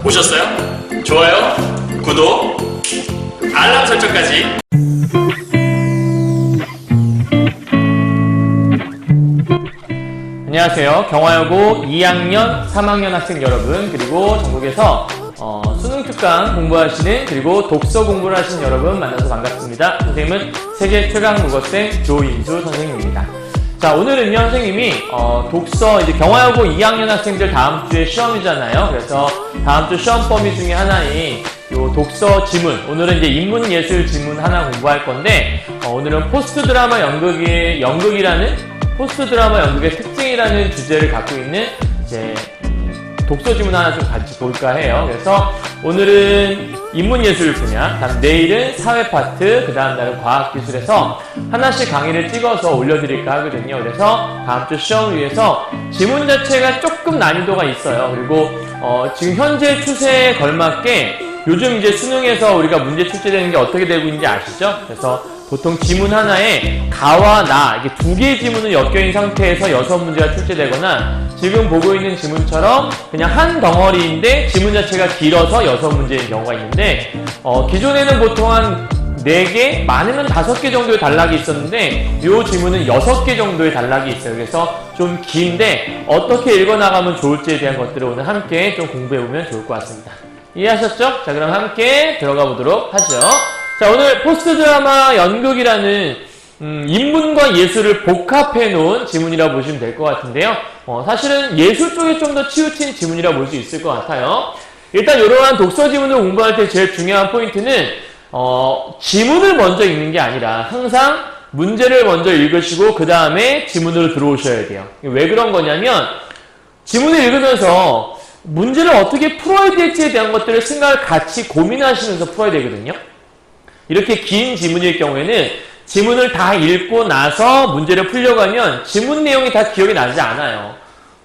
보셨어요? 좋아요, 구독, 알람 설정까지. 안녕하세요. 경화여고 2학년, 3학년 학생 여러분, 그리고 전국에서 수능 특강 공부하시는, 그리고 독서 공부를 하시는 여러분 만나서 반갑습니다. 선생님은 세계 최강 국어쌤 조인수 선생님입니다. 자, 오늘은요, 선생님이 독서, 이제 경화여고 2학년 학생들 다음 주에 시험이잖아요. 그래서 다음 주 시험 범위 중에 하나인 요 독서 지문, 오늘은 이제 인문예술 지문 하나 공부할 건데, 오늘은 포스트 드라마 연극이라는 포스트 드라마 연극의 특징이라는 주제를 갖고 있는 이제 독서 지문 하나 좀 같이 볼까 해요. 그래서 오늘은 인문예술 분야, 다음 내일은 사회 파트, 그 다음 날은 과학기술에서 하나씩 강의를 찍어서 올려드릴까 하거든요. 그래서 다음 주 시험을 위해서 지문 자체가 조금 난이도가 있어요. 그리고 지금 현재 추세에 걸맞게 요즘 이제 수능에서 우리가 문제 출제되는 게 어떻게 되고 있는지 아시죠? 그래서 보통 지문 하나에 가와 나, 이게 두 개의 지문을 엮여있는 상태에서 6문제가 출제되거나 지금 보고 있는 지문처럼 그냥 한 덩어리인데 지문 자체가 길어서 6문제인 경우가 있는데 기존에는 보통 한 4개, 많으면 5개 정도의 단락이 있었는데 이 지문은 6개 정도의 단락이 있어요. 그래서 좀 긴데 어떻게 읽어나가면 좋을지에 대한 것들을 오늘 함께 좀 공부해보면 좋을 것 같습니다. 이해하셨죠? 자, 그럼 함께 들어가 보도록 하죠. 자, 오늘 포스트 드라마 연극이라는 인문과 예술을 복합해 놓은 지문이라고 보시면 될 것 같은데요. 사실은 예술 쪽에 좀 더 치우친 지문이라고 볼 수 있을 것 같아요. 일단 이러한 독서 지문을 공부할 때 제일 중요한 포인트는 지문을 먼저 읽는 게 아니라 항상 문제를 먼저 읽으시고 그 다음에 지문으로 들어오셔야 돼요. 왜 그런 거냐면 지문을 읽으면서 문제를 어떻게 풀어야 될지에 대한 것들을 생각을 같이 고민하시면서 풀어야 되거든요. 이렇게 긴 지문일 경우에는 지문을 다 읽고 나서 문제를 풀려고 하면 지문 내용이 다 기억이 나지 않아요.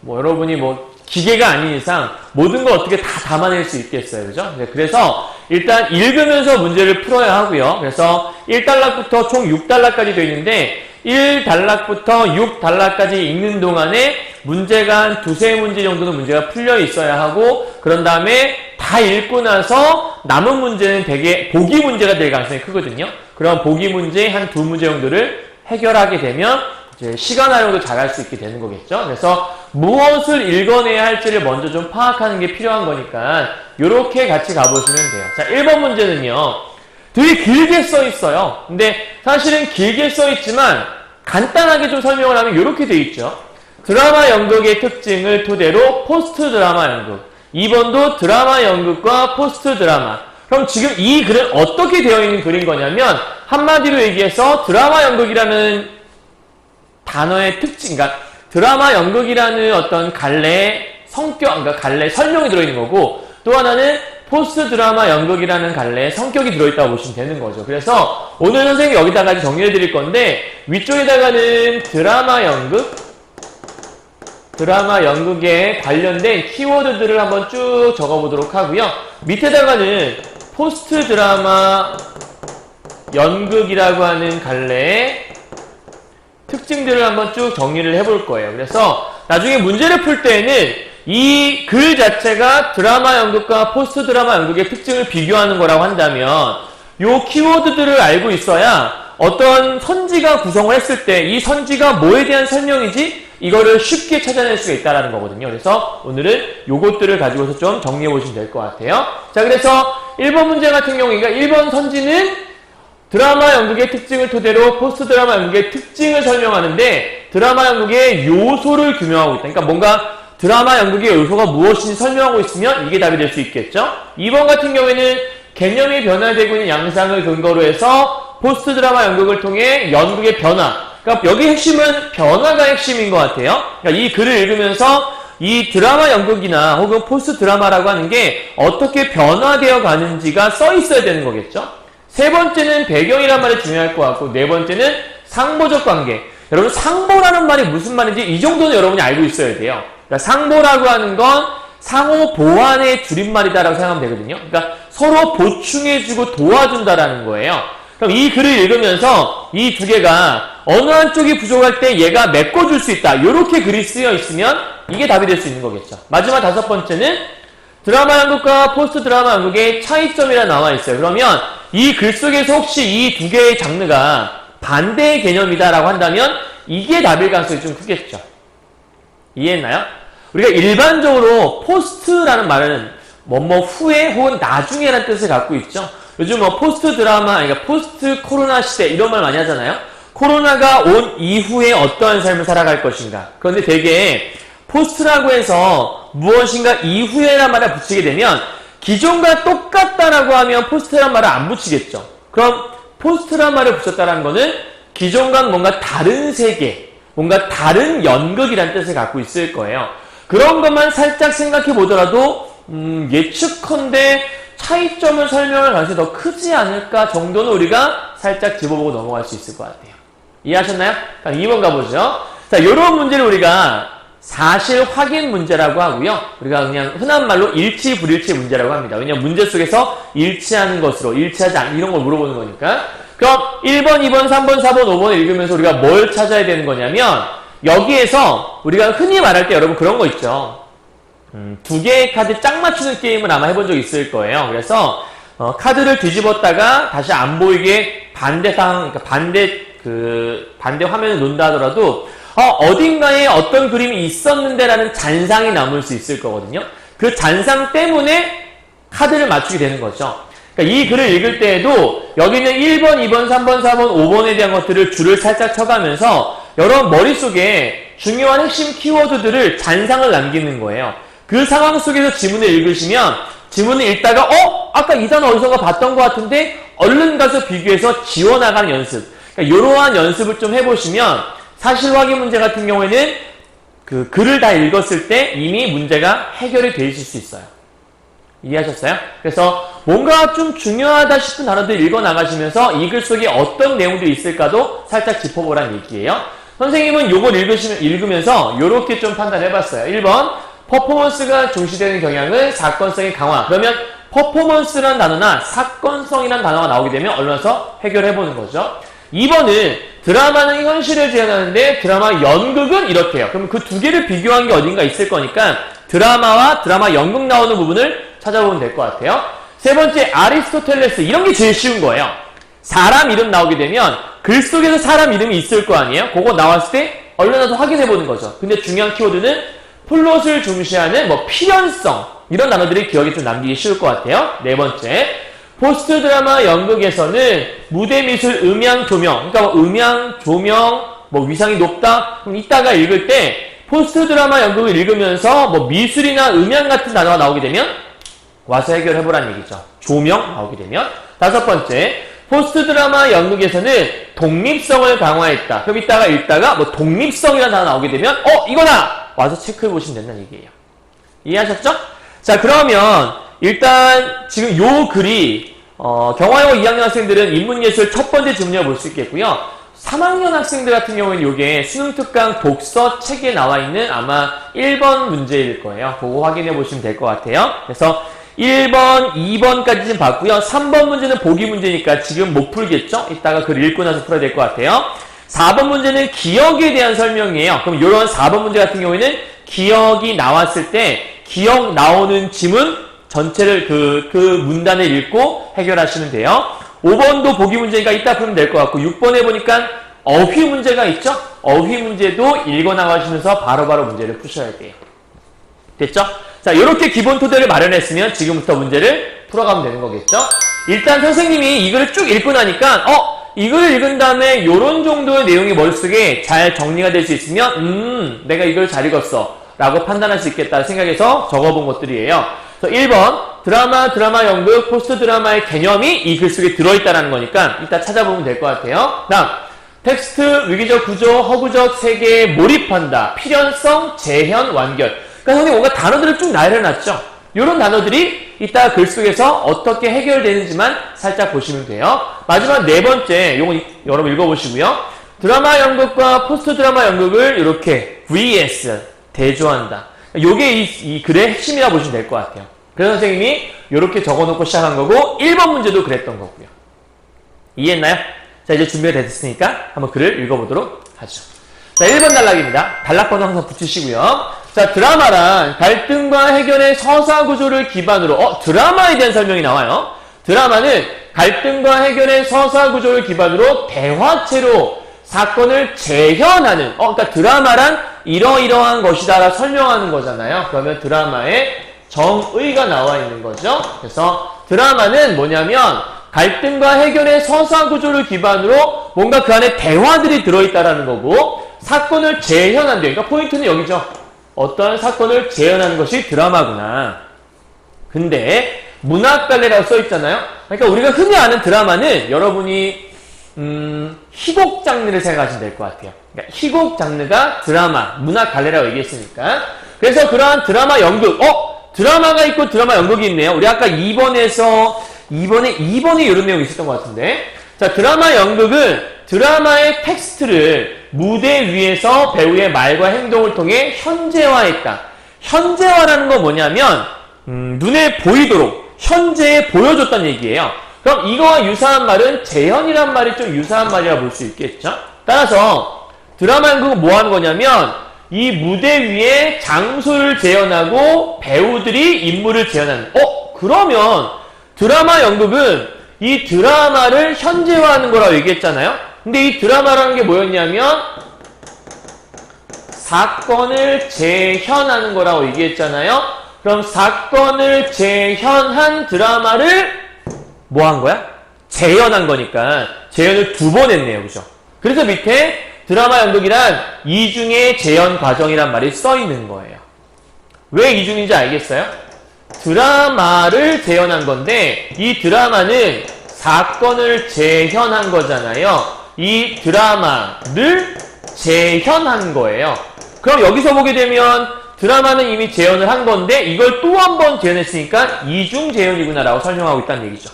여러분이 기계가 아닌 이상 모든 걸 어떻게 다 담아낼 수 있겠어요. 그죠? 그래서 일단 읽으면서 문제를 풀어야 하고요. 그래서 1단락부터 총 6단락까지 되어 있는데 1단락부터 6단락까지 읽는 동안에 문제가 한 2-3문제 정도는 문제가 풀려 있어야 하고, 그런 다음에 다 읽고 나서 남은 문제는 되게 보기 문제가 될 가능성이 크거든요. 그럼 보기 문제 한 2문제 정도를 해결하게 되면 이제 시간 활용도 잘할 수 있게 되는 거겠죠. 그래서 무엇을 읽어내야 할지를 먼저 좀 파악하는 게 필요한 거니까 이렇게 같이 가보시면 돼요. 자, 1번 문제는요. 되게 길게 써 있어요. 근데 사실은 길게 써 있지만 간단하게 좀 설명을 하면 이렇게 돼 있죠. 드라마 연극의 특징을 토대로 포스트 드라마 연극. 2번도 드라마 연극과 포스트 드라마. 그럼 지금 이 글은 어떻게 되어 있는 글인 거냐면 한마디로 얘기해서 드라마 연극이라는 단어의 특징, 그러니까 드라마 연극이라는 어떤 갈래의 성격, 그러니까 갈래 설명이 들어있는 거고, 또 하나는 포스트 드라마 연극이라는 갈래의 성격이 들어있다고 보시면 되는 거죠. 그래서 오늘 선생님이 여기다가 정리해 드릴 건데, 위쪽에다가는 드라마 연극에 관련된 키워드들을 한번 쭉 적어보도록 하고요. 밑에다가는 포스트 드라마 연극이라고 하는 갈래의 특징들을 한번 쭉 정리를 해볼 거예요. 그래서 나중에 문제를 풀 때에는 이 글 자체가 드라마 연극과 포스트 드라마 연극의 특징을 비교하는 거라고 한다면 이 키워드들을 알고 있어야 어떤 선지가 구성을 했을 때 이 선지가 뭐에 대한 설명이지? 이거를 쉽게 찾아낼 수가 있다는 거거든요. 그래서 오늘은 요것들을 가지고서 좀 정리해 보시면 될 것 같아요. 자, 그래서 1번 문제 같은 경우에 1번 선지는 드라마 연극의 특징을 토대로 포스트 드라마 연극의 특징을 설명하는데 드라마 연극의 요소를 규명하고 있다. 그러니까 뭔가 드라마 연극의 요소가 무엇인지 설명하고 있으면 이게 답이 될 수 있겠죠. 2번 같은 경우에는 개념이 변화되고 있는 양상을 근거로 해서 포스트 드라마 연극을 통해 연극의 변화. 그러니까 여기 핵심은 변화가 핵심인 것 같아요. 그러니까 이 글을 읽으면서 이 드라마 연극이나 혹은 포스트 드라마라고 하는 게 어떻게 변화되어 가는지가 써 있어야 되는 거겠죠. 세 번째는 배경이란 말이 중요할 것 같고, 네 번째는 상보적 관계. 여러분, 상보라는 말이 무슨 말인지 이 정도는 여러분이 알고 있어야 돼요. 그러니까 상보라고 하는 건 상호 보완의 줄임말이다라고 생각하면 되거든요. 그러니까 서로 보충해주고 도와준다라는 거예요. 그럼 이 글을 읽으면서 이 두 개가 어느 한쪽이 부족할 때 얘가 메꿔줄 수 있다. 이렇게 글이 쓰여 있으면 이게 답이 될 수 있는 거겠죠. 마지막 5번째는 드라마 연극과 포스트 드라마 연극의 차이점이라 나와 있어요. 그러면 이 글 속에서 혹시 이 두 개의 장르가 반대의 개념이다라고 한다면 이게 답일 가능성이 좀 크겠죠. 이해했나요? 우리가 일반적으로 포스트라는 말은 뭐뭐 후에 혹은 나중에라는 뜻을 갖고 있죠. 요즘 뭐 포스트 드라마, 그러니까 포스트 코로나 시대 이런 말 많이 하잖아요. 코로나가 온 이후에 어떠한 삶을 살아갈 것인가. 그런데 되게 포스트라고 해서 무엇인가 이후에란 말을 붙이게 되면 기존과 똑같다라고 하면 포스트란 말을 안 붙이겠죠. 그럼 포스트란 말을 붙였다는 거는 기존과는 뭔가 다른 세계, 뭔가 다른 연극이라는 뜻을 갖고 있을 거예요. 그런 것만 살짝 생각해 보더라도 예측컨대 차이점을 설명할 가능성이 더 크지 않을까 정도는 우리가 살짝 집어보고 넘어갈 수 있을 것 같아요. 이해하셨나요? 그럼 2번 가보죠. 자, 요런 문제를 우리가 사실 확인 문제라고 하고요. 우리가 그냥 흔한 말로 일치 불일치 문제라고 합니다. 왜냐면 문제 속에서 일치하는 것으로 일치하지 않는 이런 걸 물어보는 거니까. 그럼 1번, 2번, 3번, 4번, 5번을 읽으면서 우리가 뭘 찾아야 되는 거냐면 여기에서 우리가 흔히 말할 때 여러분 그런 거 있죠. 두 개의 카드 짝 맞추는 게임을 아마 해본 적 있을 거예요. 그래서 카드를 뒤집었다가 다시 안 보이게 반대 상황, 그러니까 반대 화면을 놓는다 하더라도 어딘가에 어떤 그림이 있었는데라는 잔상이 남을 수 있을 거거든요. 그 잔상 때문에 카드를 맞추게 되는 거죠. 그러니까 이 글을 읽을 때에도 여기는 1번, 2번, 3번, 4번, 5번에 대한 것들을 줄을 살짝 쳐가면서 여러분 머릿속에 중요한 핵심 키워드들을 잔상을 남기는 거예요. 그 상황 속에서 지문을 읽으시면 지문을 읽다가 아까 이 단어 어디선가 봤던 것 같은데 얼른 가서 비교해서 지워나가는 연습. 그러니까 이러한 연습을 좀 해보시면 사실 확인 문제 같은 경우에는 그 글을 다 읽었을 때 이미 문제가 해결이 돼 있을 수 있어요. 이해하셨어요? 그래서 뭔가 좀 중요하다 싶은 단어들 읽어나가시면서 이 글 속에 어떤 내용들이 있을까도 살짝 짚어보라는 얘기예요. 선생님은 요걸 읽으면서 요렇게 좀 판단해봤어요. 1번, 퍼포먼스가 중시되는 경향은 사건성의 강화. 그러면 퍼포먼스라는 단어나 사건성이라는 단어가 나오게 되면 얼마서 해결해보는 거죠. 2번은 드라마는 현실을 재현하는데 드라마 연극은 이렇대요. 그럼 그 두 개를 비교한 게 어딘가 있을 거니까 드라마와 드라마 연극 나오는 부분을 찾아보면 될 것 같아요. 세 번째, 아리스토텔레스. 이런 게 제일 쉬운 거예요. 사람 이름 나오게 되면 글 속에서 사람 이름이 있을 거 아니에요? 그거 나왔을 때 얼른 가서 확인해보는 거죠. 근데 중요한 키워드는 플롯을 중시하는 필연성. 이런 단어들이 기억에 좀 남기기 쉬울 것 같아요. 네 번째, 포스트 드라마 연극에서는 무대 미술, 음향, 조명. 그러니까 음향, 조명, 위상이 높다? 그럼 이따가 읽을 때 포스트 드라마 연극을 읽으면서 미술이나 음향 같은 단어가 나오게 되면 와서 해결해보라는 얘기죠. 조명 나오게 되면. 다섯 번째, 포스트 드라마 연극에서는 독립성을 강화했다. 그럼 이따가 읽다가 독립성이라는 단어 나오게 되면 이거다! 와서 체크해보시면 된다는 얘기예요. 이해하셨죠? 자, 그러면 일단 지금 요 글이 경화여고 2학년 학생들은 인문예술 첫 번째 질문이라 볼 수 있겠고요. 3학년 학생들 같은 경우에는 요게 수능특강 독서 책에 나와 있는 아마 1번 문제일 거예요. 그거 확인해 보시면 될 것 같아요. 그래서 1번, 2번까지 좀 봤고요. 3번 문제는 보기 문제니까 지금 못 풀겠죠? 이따가 글 읽고 나서 풀어야 될 것 같아요. 4번 문제는 기억에 대한 설명이에요. 그럼 이런 4번 문제 같은 경우에는 기억이 나왔을 때 기억 나오는 지문 전체를 그 문단을 읽고 해결하시면 돼요. 5번도 보기 문제니까 이따 풀면 될 것 같고 6번에 보니까 어휘 문제가 있죠? 어휘 문제도 읽어나가시면서 바로바로 문제를 푸셔야 돼요. 됐죠? 자, 이렇게 기본 토대를 마련했으면 지금부터 문제를 풀어가면 되는 거겠죠? 일단 선생님이 이거를 쭉 읽고 나니까 이걸 읽은 다음에 이런 정도의 내용이 머릿속에 잘 정리가 될 수 있으면 내가 이걸 잘 읽었어 라고 판단할 수 있겠다 생각해서 적어본 것들이에요. 그래서 1번 드라마 연극, 포스트 드라마의 개념이 이 글 속에 들어있다는 거니까 이따 찾아보면 될 것 같아요. 다음, 텍스트, 위기적 구조, 허구적 세계에 몰입한다. 필연성, 재현, 완결. 그러니까 선생님 뭔가 단어들을 쭉 나열해놨죠. 이런 단어들이 이따 글 속에서 어떻게 해결되는지만 살짝 보시면 돼요. 마지막 네 번째, 요거 여러분 읽어보시고요. 드라마 연극과 포스트 드라마 연극을 이렇게 vs, 대조한다. 요게 이 글의 핵심이라고 보시면 될 것 같아요. 그래서 선생님이 이렇게 적어놓고 시작한 거고 1번 문제도 그랬던 거고요. 이해했나요? 자, 이제 준비가 됐으니까 한번 글을 읽어보도록 하죠. 자, 1번 단락입니다. 단락번호 항상 붙이시고요. 자, 드라마란 갈등과 해결의 서사 구조를 기반으로, 드라마에 대한 설명이 나와요. 드라마는 갈등과 해결의 서사 구조를 기반으로 대화체로 사건을 재현하는, 그러니까 드라마란 이러이러한 것이다라 설명하는 거잖아요. 그러면 드라마에 정의가 나와 있는 거죠. 그래서 드라마는 뭐냐면 갈등과 해결의 서사 구조를 기반으로 뭔가 그 안에 대화들이 들어있다라는 거고 사건을 재현한대요. 그러니까 포인트는 여기죠. 어떤 사건을 재현하는 것이 드라마구나. 근데 문학갈래라고 써있잖아요. 그러니까 우리가 흔히 아는 드라마는 여러분이 희곡 장르를 생각하시면 될 것 같아요. 그러니까 희곡 장르가 드라마, 문학갈래라고 얘기했으니까. 그래서 그러한 드라마 연극, 드라마가 있고 드라마 연극이 있네요. 우리 아까 2번에 이런 내용이 있었던 것 같은데. 자, 드라마 연극은 드라마의 텍스트를 무대 위에서 배우의 말과 행동을 통해 현재화했다. 현재화라는 건 뭐냐면, 눈에 보이도록 현재에 보여줬다는 얘기예요. 그럼 이거와 유사한 말은 재현이란 말이 좀 유사한 말이라 볼 수 있겠죠? 따라서 드라마 연극은 뭐 하는 거냐면 이 무대 위에 장소를 재현하고 배우들이 인물을 재현하는 그러면 드라마 연극은 이 드라마를 현재화하는 거라고 얘기했잖아요? 근데 이 드라마라는 게 뭐였냐면 사건을 재현하는 거라고 얘기했잖아요? 그럼 사건을 재현한 드라마를 뭐 한 거야? 재현한 거니까 재현을 2번 했네요. 그죠? 그래서 밑에 드라마 연극이란 이중의 재현 과정이란 말이 써 있는 거예요. 왜 이중인지 알겠어요? 드라마를 재현한 건데 이 드라마는 사건을 재현한 거잖아요. 이 드라마를 재현한 거예요. 그럼 여기서 보게 되면 드라마는 이미 재현을 한 건데 이걸 또 한 번 재현했으니까 이중 재현이구나 라고 설명하고 있다는 얘기죠.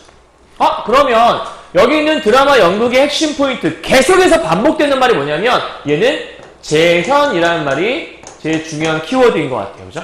그러면 여기 있는 드라마 연극의 핵심 포인트 계속해서 반복되는 말이 뭐냐면 얘는 재현이라는 말이 제일 중요한 키워드인 것 같아요. 그죠?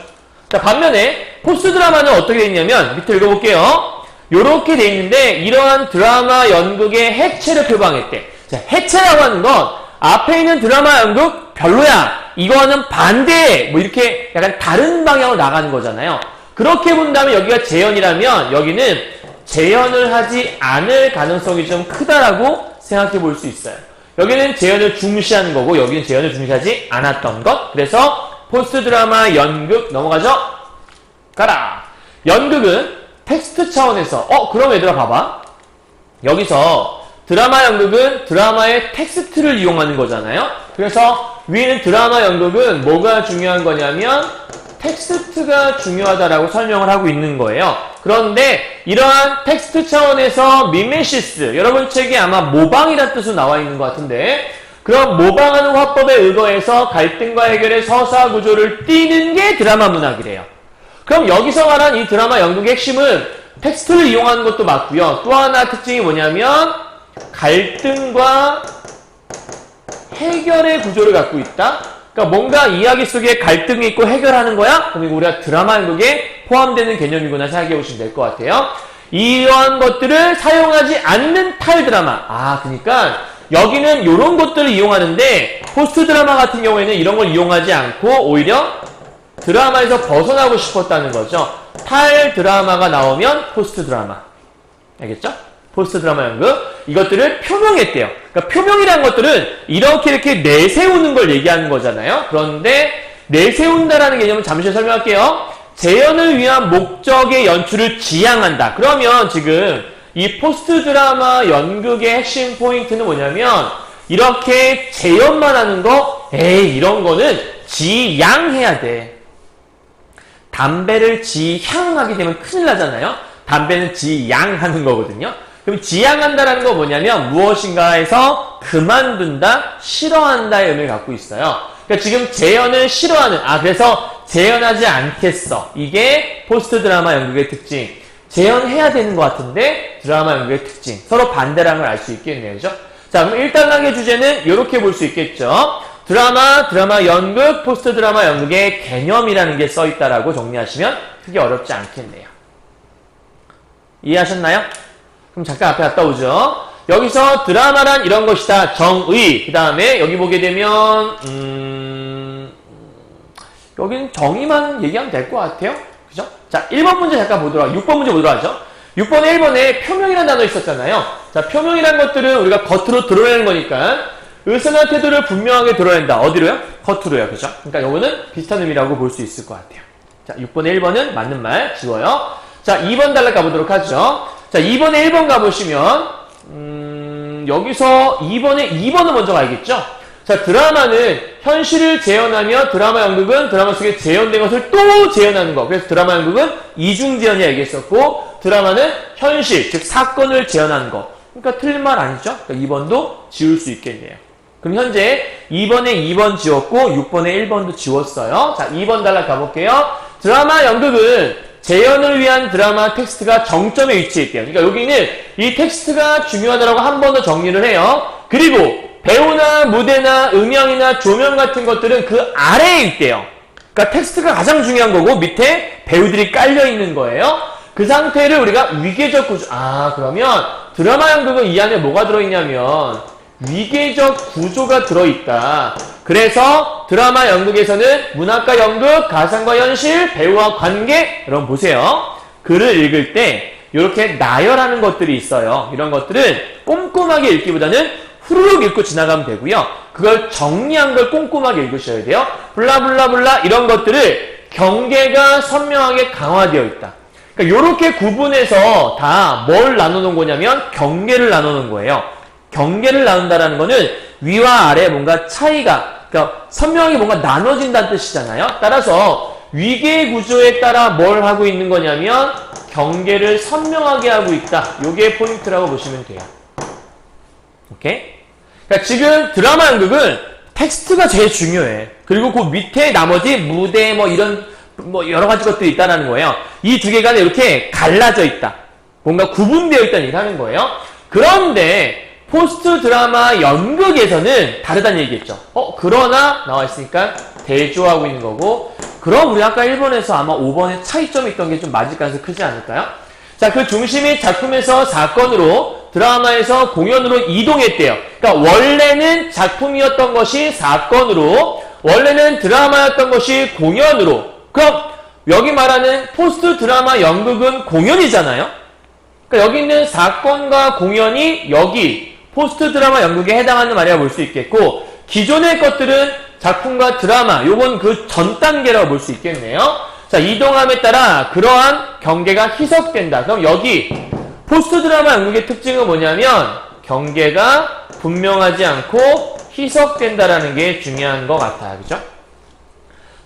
자, 반면에 포스트 드라마는 어떻게 돼 있냐면 밑에 읽어볼게요. 요렇게 돼 있는데 이러한 드라마 연극의 해체를 표방했대. 자, 해체라고 하는 건 앞에 있는 드라마 연극 별로야. 이거는 반대. 뭐 이렇게 약간 다른 방향으로 나가는 거잖아요. 그렇게 본다면 여기가 재현이라면 여기는 재현을 하지 않을 가능성이 좀 크다라고 생각해 볼 수 있어요. 여기는 재현을 중시하는 거고 여기는 재현을 중시하지 않았던 것. 그래서 포스트 드라마 연극 넘어가죠? 가라. 연극은 텍스트 차원에서 그럼 얘들아 봐봐. 여기서 드라마 연극은 드라마의 텍스트를 이용하는 거잖아요. 그래서 위에는 드라마 연극은 뭐가 중요한 거냐면 텍스트가 중요하다라고 설명을 하고 있는 거예요. 그런데 이러한 텍스트 차원에서 미메시스, 여러분 책에 아마 모방이라는 뜻으로 나와 있는 것 같은데 그럼 모방하는 화법에 의거해서 갈등과 해결의 서사 구조를 띄는 게 드라마 문학이래요. 그럼 여기서 말한 이 드라마 연극의 핵심은 텍스트를 이용하는 것도 맞고요. 또 하나 특징이 뭐냐면 갈등과 해결의 구조를 갖고 있다. 그러니까 뭔가 이야기 속에 갈등이 있고 해결하는 거야? 그럼 이거 우리가 드라마 연극에 포함되는 개념이구나 생각해 보시면 될 것 같아요. 이러한 것들을 사용하지 않는 탈 드라마. 그러니까 여기는 이런 것들을 이용하는데 포스트 드라마 같은 경우에는 이런 걸 이용하지 않고 오히려 드라마에서 벗어나고 싶었다는 거죠. 탈 드라마가 나오면 포스트 드라마. 알겠죠? 포스트 드라마 연극. 이것들을 표명했대요. 그러니까 표명이라는 것들은 이렇게 내세우는 걸 얘기하는 거잖아요. 그런데 내세운다라는 개념은 잠시 설명할게요. 재현을 위한 목적의 연출을 지향한다. 그러면 지금 이 포스트 드라마 연극의 핵심 포인트는 뭐냐면 이렇게 재현만 하는 거 이런 거는 지양해야 돼. 담배를 지향하게 되면 큰일 나잖아요. 담배는 지양하는 거거든요. 그럼 지향한다라는 건 뭐냐면 무엇인가에서 그만둔다, 싫어한다의 의미를 갖고 있어요. 그러니까 지금 재현을 싫어하는, 그래서 재현하지 않겠어. 이게 포스트 드라마 연극의 특징. 재현해야 되는 것 같은데 드라마 연극의 특징. 서로 반대라는 걸 알 수 있겠네요. 그죠? 자, 그럼 1단락의 주제는 이렇게 볼 수 있겠죠. 드라마 연극, 포스트 드라마 연극의 개념이라는 게 써있다라고 정리하시면 크게 어렵지 않겠네요. 이해하셨나요? 그럼 잠깐 앞에 갔다 오죠. 여기서 드라마란 이런 것이다. 정의. 그 다음에 여기 보게 되면 여기는 정의만 얘기하면 될 것 같아요. 그죠? 자, 1번 문제 잠깐 보도록, 6번 문제 보도록 하죠. 6번에 1번에 표명이라는 단어 있었잖아요. 자, 표명이라는 것들은 우리가 겉으로 드러내는 거니까 의사나 태도를 분명하게 드러낸다. 어디로요? 겉으로요. 그죠? 그러니까 요거는 비슷한 의미라고 볼 수 있을 것 같아요. 자, 6번에 1번은 맞는 말 지워요. 자, 2번 단락 가보도록 하죠. 자, 2번에 1번 가보시면 여기서 2번은 먼저 가야겠죠? 자, 드라마는 현실을 재현하며 드라마 연극은 드라마 속에 재현된 것을 또 재현하는 거. 그래서 드라마 연극은 이중재현이라 얘기했었고 드라마는 현실, 즉 사건을 재현하는 거. 그러니까 틀린 말 아니죠? 그러니까 2번도 지울 수 있겠네요. 그럼 현재 2번에 2번 지웠고 6번에 1번도 지웠어요. 자, 2번 단락 가볼게요. 드라마 연극은 재현을 위한 드라마 텍스트가 정점에 위치해 있대요. 그러니까 여기는 이 텍스트가 중요하다고 한 번 더 정리를 해요. 그리고 배우나 무대나 음향이나 조명 같은 것들은 그 아래에 있대요. 그러니까 텍스트가 가장 중요한 거고 밑에 배우들이 깔려 있는 거예요. 그 상태를 우리가 위계적 구조. 그러면 드라마 연극은 이 안에 뭐가 들어있냐면 위계적 구조가 들어있다. 그래서 드라마 연극에서는 문학과 연극, 가상과 현실, 배우와 관계. 여러분 보세요. 글을 읽을 때 이렇게 나열하는 것들이 있어요. 이런 것들은 꼼꼼하게 읽기보다는 후루룩 읽고 지나가면 되고요. 그걸 정리한 걸 꼼꼼하게 읽으셔야 돼요. 블라블라블라 이런 것들을 경계가 선명하게 강화되어 있다. 그러니까 이렇게 구분해서 다 뭘 나눠놓은 거냐면 경계를 나눠놓은 거예요. 경계를 나눈다라는 거는 위와 아래 뭔가 차이가, 그러니까 선명하게 뭔가 나눠진다는 뜻이잖아요. 따라서 위계 구조에 따라 뭘 하고 있는 거냐면 경계를 선명하게 하고 있다. 요게 포인트라고 보시면 돼요. 오케이? 그러니까 지금 드라마 연극은 텍스트가 제일 중요해. 그리고 그 밑에 나머지 무대 이런 여러 가지 것들이 있다는 거예요. 이 두 개가 이렇게 갈라져 있다. 뭔가 구분되어 있다는 얘기를 하는 거예요. 그런데 포스트 드라마 연극에서는 다르다는 얘기겠죠. 그러나 나와 있으니까 대조하고 있는 거고, 그럼 우리 아까 1번에서 아마 5번에 차이점이 있던 게 좀 맞을 가능성이 크지 않을까요? 자, 그 중심이 작품에서 사건으로, 드라마에서 공연으로 이동했대요. 그러니까 원래는 작품이었던 것이 사건으로, 원래는 드라마였던 것이 공연으로. 그럼 여기 말하는 포스트 드라마 연극은 공연이잖아요? 그러니까 여기 있는 사건과 공연이 여기 포스트 드라마 연극에 해당하는 말이라고 볼 수 있겠고, 기존의 것들은 작품과 드라마, 요건 그 전 단계라고 볼 수 있겠네요. 자, 이동함에 따라 그러한 경계가 희석된다. 그럼 여기 포스트 드라마 연극의 특징은 뭐냐면 경계가 분명하지 않고 희석된다라는 게 중요한 것 같아요. 그죠?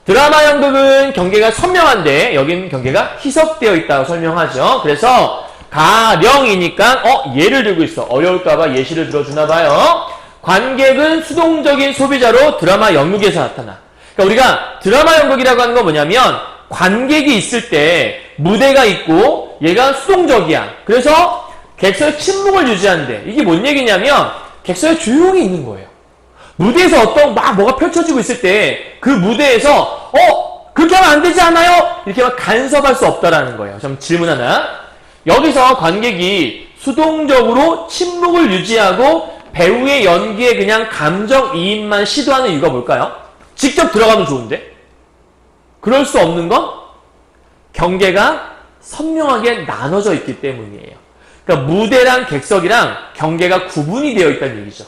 드라마 연극은 경계가 선명한데 여기는 경계가 희석되어 있다고 설명하죠. 그래서 가령이니까 예를 들고 있어. 어려울까봐 예시를 들어주나 봐요. 관객은 수동적인 소비자로 드라마 연극에서 나타나. 그러니까 우리가 드라마 연극이라고 하는 건 뭐냐면 관객이 있을 때 무대가 있고 얘가 수동적이야. 그래서 객석의 침묵을 유지하는데 이게 뭔 얘기냐면 객석에 조용히 있는 거예요. 무대에서 뭐가 펼쳐지고 있을 때 그 무대에서 그렇게 하면 안 되지 않아요? 이렇게 막 간섭할 수 없다라는 거예요. 좀 질문 하나. 여기서 관객이 수동적으로 침묵을 유지하고 배우의 연기에 그냥 감정이입만 시도하는 이유가 뭘까요? 직접 들어가면 좋은데 그럴 수 없는 건 경계가 선명하게 나눠져 있기 때문이에요. 그러니까 무대랑 객석이랑 경계가 구분이 되어 있다는 얘기죠.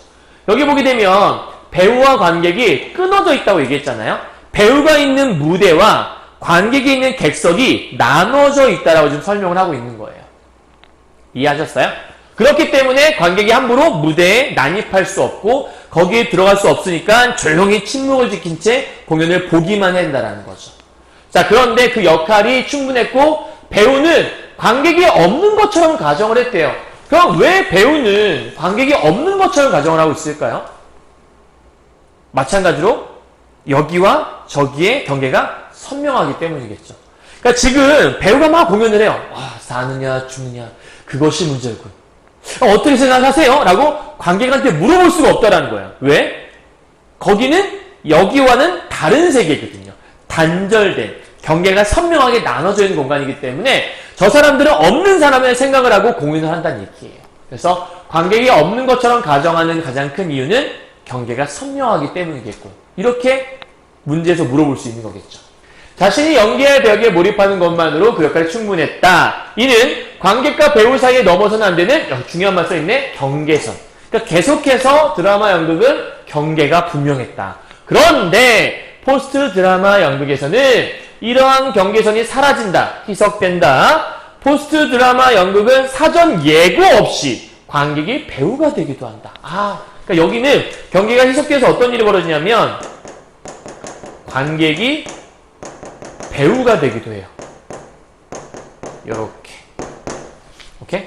여기 보게 되면 배우와 관객이 끊어져 있다고 얘기했잖아요. 배우가 있는 무대와 관객이 있는 객석이 나눠져 있다라고 지금 설명을 하고 있는 거예요. 이해하셨어요? 그렇기 때문에 관객이 함부로 무대에 난입할 수 없고 거기에 들어갈 수 없으니까 조용히 침묵을 지킨 채 공연을 보기만 해야 된다는 거죠. 자, 그런데 그 역할이 충분했고 배우는 관객이 없는 것처럼 가정을 했대요. 그럼 왜 배우는 관객이 없는 것처럼 가정을 하고 있을까요? 마찬가지로 여기와 저기의 경계가 선명하기 때문이겠죠. 그러니까 지금 배우가 막 공연을 해요. 사느냐 죽느냐 그것이 문제고 어떻게 생각하세요? 라고 관객한테 물어볼 수가 없다라는 거예요. 왜? 거기는 여기와는 다른 세계거든요. 단절된 경계가 선명하게 나눠져 있는 공간이기 때문에 저 사람들은 없는 사람의 생각을 하고 공연을 한다는 얘기예요. 그래서 관객이 없는 것처럼 가정하는 가장 큰 이유는 경계가 선명하기 때문이겠고 이렇게 문제에서 물어볼 수 있는 거겠죠. 자신이 연기할 배역에 몰입하는 것만으로 그 역할에 충분했다. 이는 관객과 배우 사이에 넘어서는 안 되는 중요한 말 써있네. 경계선. 그러니까 계속해서 드라마 연극은 경계가 분명했다. 그런데 포스트 드라마 연극에서는 이러한 경계선이 사라진다. 희석된다. 포스트 드라마 연극은 사전 예고 없이 관객이 배우가 되기도 한다. 그러니까 여기는 경계가 희석돼서 어떤 일이 벌어지냐면 관객이 배우가 되기도 해요. 요렇게. 오케이?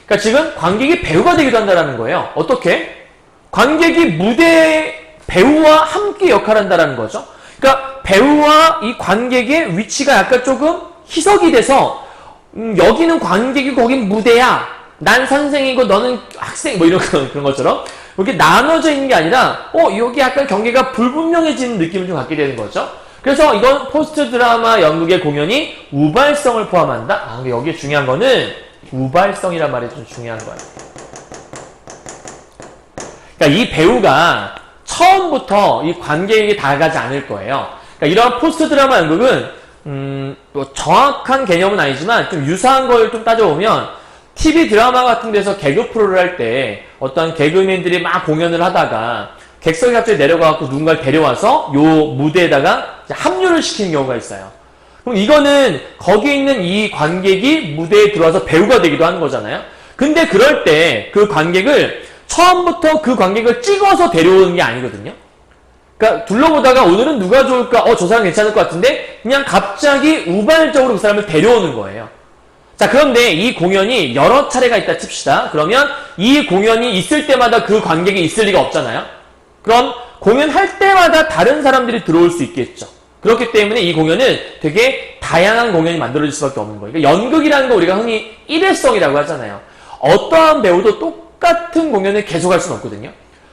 그러니까 지금 관객이 배우가 되기도 한다는 거예요. 어떻게? 관객이 무대에 배우와 함께 역할을 한다는 거죠. 그러니까 배우와 이 관객의 위치가 약간 조금 희석이 돼서 여기는 관객이고 거긴 무대야. 난 선생이고 너는 학생 뭐 이런 그런 것처럼 이렇게 나눠져 있는 게 아니라 여기 약간 경계가 불분명해지는 느낌을 좀 갖게 되는 거죠. 그래서 이건 포스트 드라마 연극의 공연이 우발성을 포함한다. 근데 여기에 중요한 거는 우발성이란 말이 좀 중요한 거예요. 그러니까 이 배우가 처음부터 이 관객에게 다가가지 않을 거예요. 그러니까 이런 포스트 드라마 연극은 뭐 정확한 개념은 아니지만 좀 유사한 걸 좀 따져보면 TV 드라마 같은 데서 개그 프로를 할 때 어떤 개그맨들이 막 공연을 하다가 객석에 갑자기 내려가서 누군가를 데려와서 요 무대에다가 합류를 시키는 경우가 있어요. 그럼 이거는 거기 있는 이 관객이 무대에 들어와서 배우가 되기도 하는 거잖아요. 근데 그럴 때 그 관객을 처음부터 그 관객을 찍어서 데려오는 게 아니거든요. 그러니까 둘러보다가 오늘은 누가 좋을까? 저 사람 괜찮을 것 같은데 그냥 갑자기 우발적으로 그 사람을 데려오는 거예요. 자, 그런데 이 공연이 여러 차례가 있다 칩시다. 그러면 이 공연이 있을 때마다 그 관객이 있을 리가 없잖아요. 그럼 공연할 때마다 다른 사람들이 들어올 수 있겠죠. 그렇기 때문에 이 공연은 되게 다양한 공연이 만들어질 수밖에 없는 거예요. 그러니까 연극이라는 거 우리가 흔히 일회성이라고 하잖아요. 어떠한 배우도 똑같은 공연을 계속할 수는 없거든요.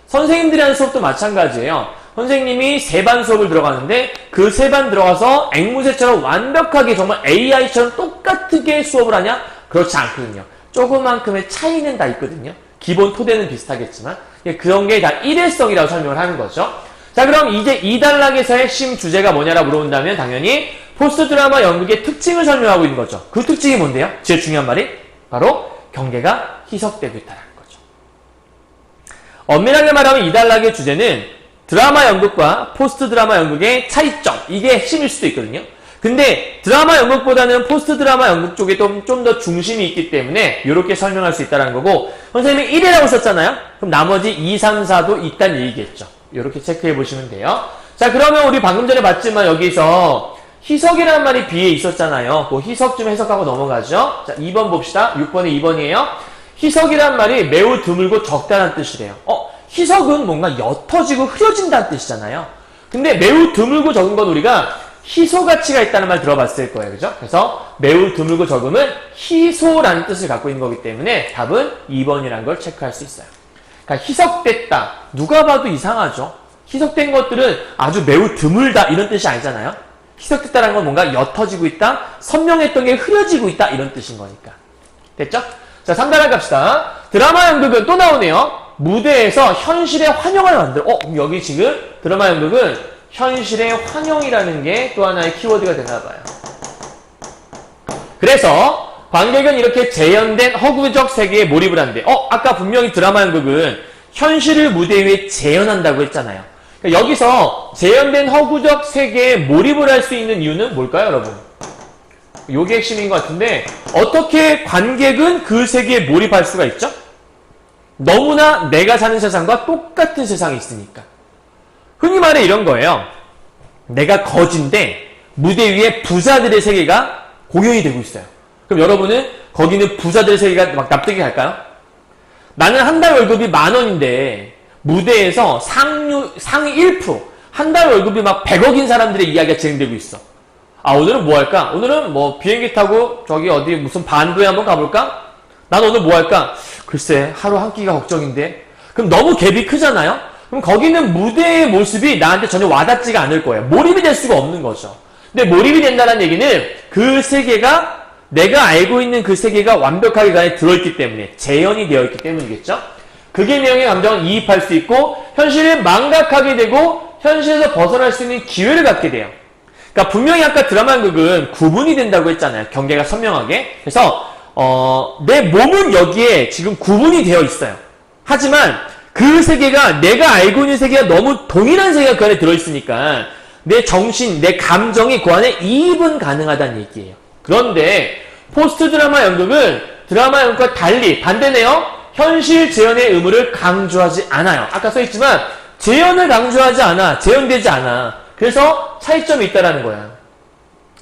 선생님들이 하는 수업도 마찬가지예요. 선생님이 3반 수업을 들어가는데 그 3반 들어가서 앵무새처럼 완벽하게 정말 AI처럼 똑같게 수업을 하냐? 그렇지 않거든요. 조그만큼의 차이는 다 있거든요. 기본 토대는 비슷하겠지만 그런 게 다 일회성이라고 설명을 하는 거죠. 자, 그럼 이제 이 단락에서의 핵심 주제가 뭐냐라고 물어본다면 당연히 포스트 드라마 연극의 특징을 설명하고 있는 거죠. 그 특징이 뭔데요? 제일 중요한 말이 바로 경계가 희석되고 있다는 거죠. 엄밀하게 말하면 이 단락의 주제는 드라마 연극과 포스트 드라마 연극의 차이점, 이게 핵심일 수도 있거든요. 근데 드라마 연극보다는 포스트 드라마 연극 쪽에 좀 더 중심이 있기 때문에 이렇게 설명할 수 있다는 거고, 선생님이 1회라고 썼잖아요. 그럼 나머지 2, 3, 4도 있다는 얘기겠죠. 이렇게 체크해 보시면 돼요. 자, 그러면 우리 방금 전에 봤지만 여기서 희석이라는 말이 B에 있었잖아요. 그 희석 좀 해석하고 넘어가죠. 자, 2번 봅시다. 6번에 2번이에요. 희석이란 말이 매우 드물고 적다는 뜻이래요. 희석은 뭔가 옅어지고 흐려진다는 뜻이잖아요. 근데 매우 드물고 적은 건 우리가 희소 가치가 있다는 말 들어봤을 거예요. 그죠? 그래서 매우 드물고 적음은 희소라는 뜻을 갖고 있는 거기 때문에 답은 2번이라는 걸 체크할 수 있어요. 그러니까 희석됐다. 누가 봐도 이상하죠? 희석된 것들은 아주 매우 드물다 이런 뜻이 아니잖아요. 희석됐다는 건 뭔가 옅어지고 있다, 선명했던 게 흐려지고 있다 이런 뜻인 거니까. 됐죠? 자, 3단락 갑시다. 드라마 연극은 또 나오네요. 무대에서 현실의 환영을 만들어. 그럼 여기 지금 드라마 연극은 현실의 환영이라는 게 또 하나의 키워드가 되나 봐요. 그래서 관객은 이렇게 재현된 허구적 세계에 몰입을 한대. 아까 분명히 드라마 연극은 현실을 무대 위에 재현한다고 했잖아요. 그러니까 여기서 재현된 허구적 세계에 몰입을 할 수 있는 이유는 뭘까요, 여러분? 요게 핵심인 것 같은데 어떻게 관객은 그 세계에 몰입할 수가 있죠? 너무나 내가 사는 세상과 똑같은 세상이 있으니까. 흔히 말해 이런 거예요. 내가 거지인데 무대 위에 부자들의 세계가 공연이 되고 있어요. 그럼 여러분은 거기는 부자들의 세계가 막 납득이 갈까요? 나는 한 달 월급이 10,000원인데 무대에서 상위 1%, 한 달 월급이 막 100억인 사람들의 이야기가 진행되고 있어. 오늘은 뭐 할까? 오늘은 뭐 비행기 타고 저기 어디 무슨 반도에 한번 가볼까? 난 오늘 뭐 할까? 글쎄, 하루 한 끼가 걱정인데. 그럼 너무 갭이 크잖아요? 그럼 거기는 무대의 모습이 나한테 전혀 와닿지가 않을 거예요. 몰입이 될 수가 없는 거죠. 근데 몰입이 된다는 얘기는 그 세계가, 내가 알고 있는 그 세계가 완벽하게 그 안에 들어있기 때문에, 재현이 되어 있기 때문이겠죠? 그 개념의 감정을 이입할 수 있고, 현실을 망각하게 되고, 현실에서 벗어날 수 있는 기회를 갖게 돼요. 그러니까 분명히 아까 드라마 연극은 구분이 된다고 했잖아요. 경계가 선명하게. 그래서 내 몸은 여기에 지금 구분이 되어 있어요. 하지만 그 세계가 내가 알고 있는 세계가 너무 동일한 세계가 그 안에 들어있으니까 내 정신, 내 감정이 그 안에 이입은 가능하다는 얘기예요. 그런데 포스트 드라마 연극은 드라마 연극과 달리 반대네요. 현실 재현의 의무를 강조하지 않아요. 아까 써있지만 재현을 강조하지 않아. 재현되지 않아. 그래서 차이점이 있다라는 거야.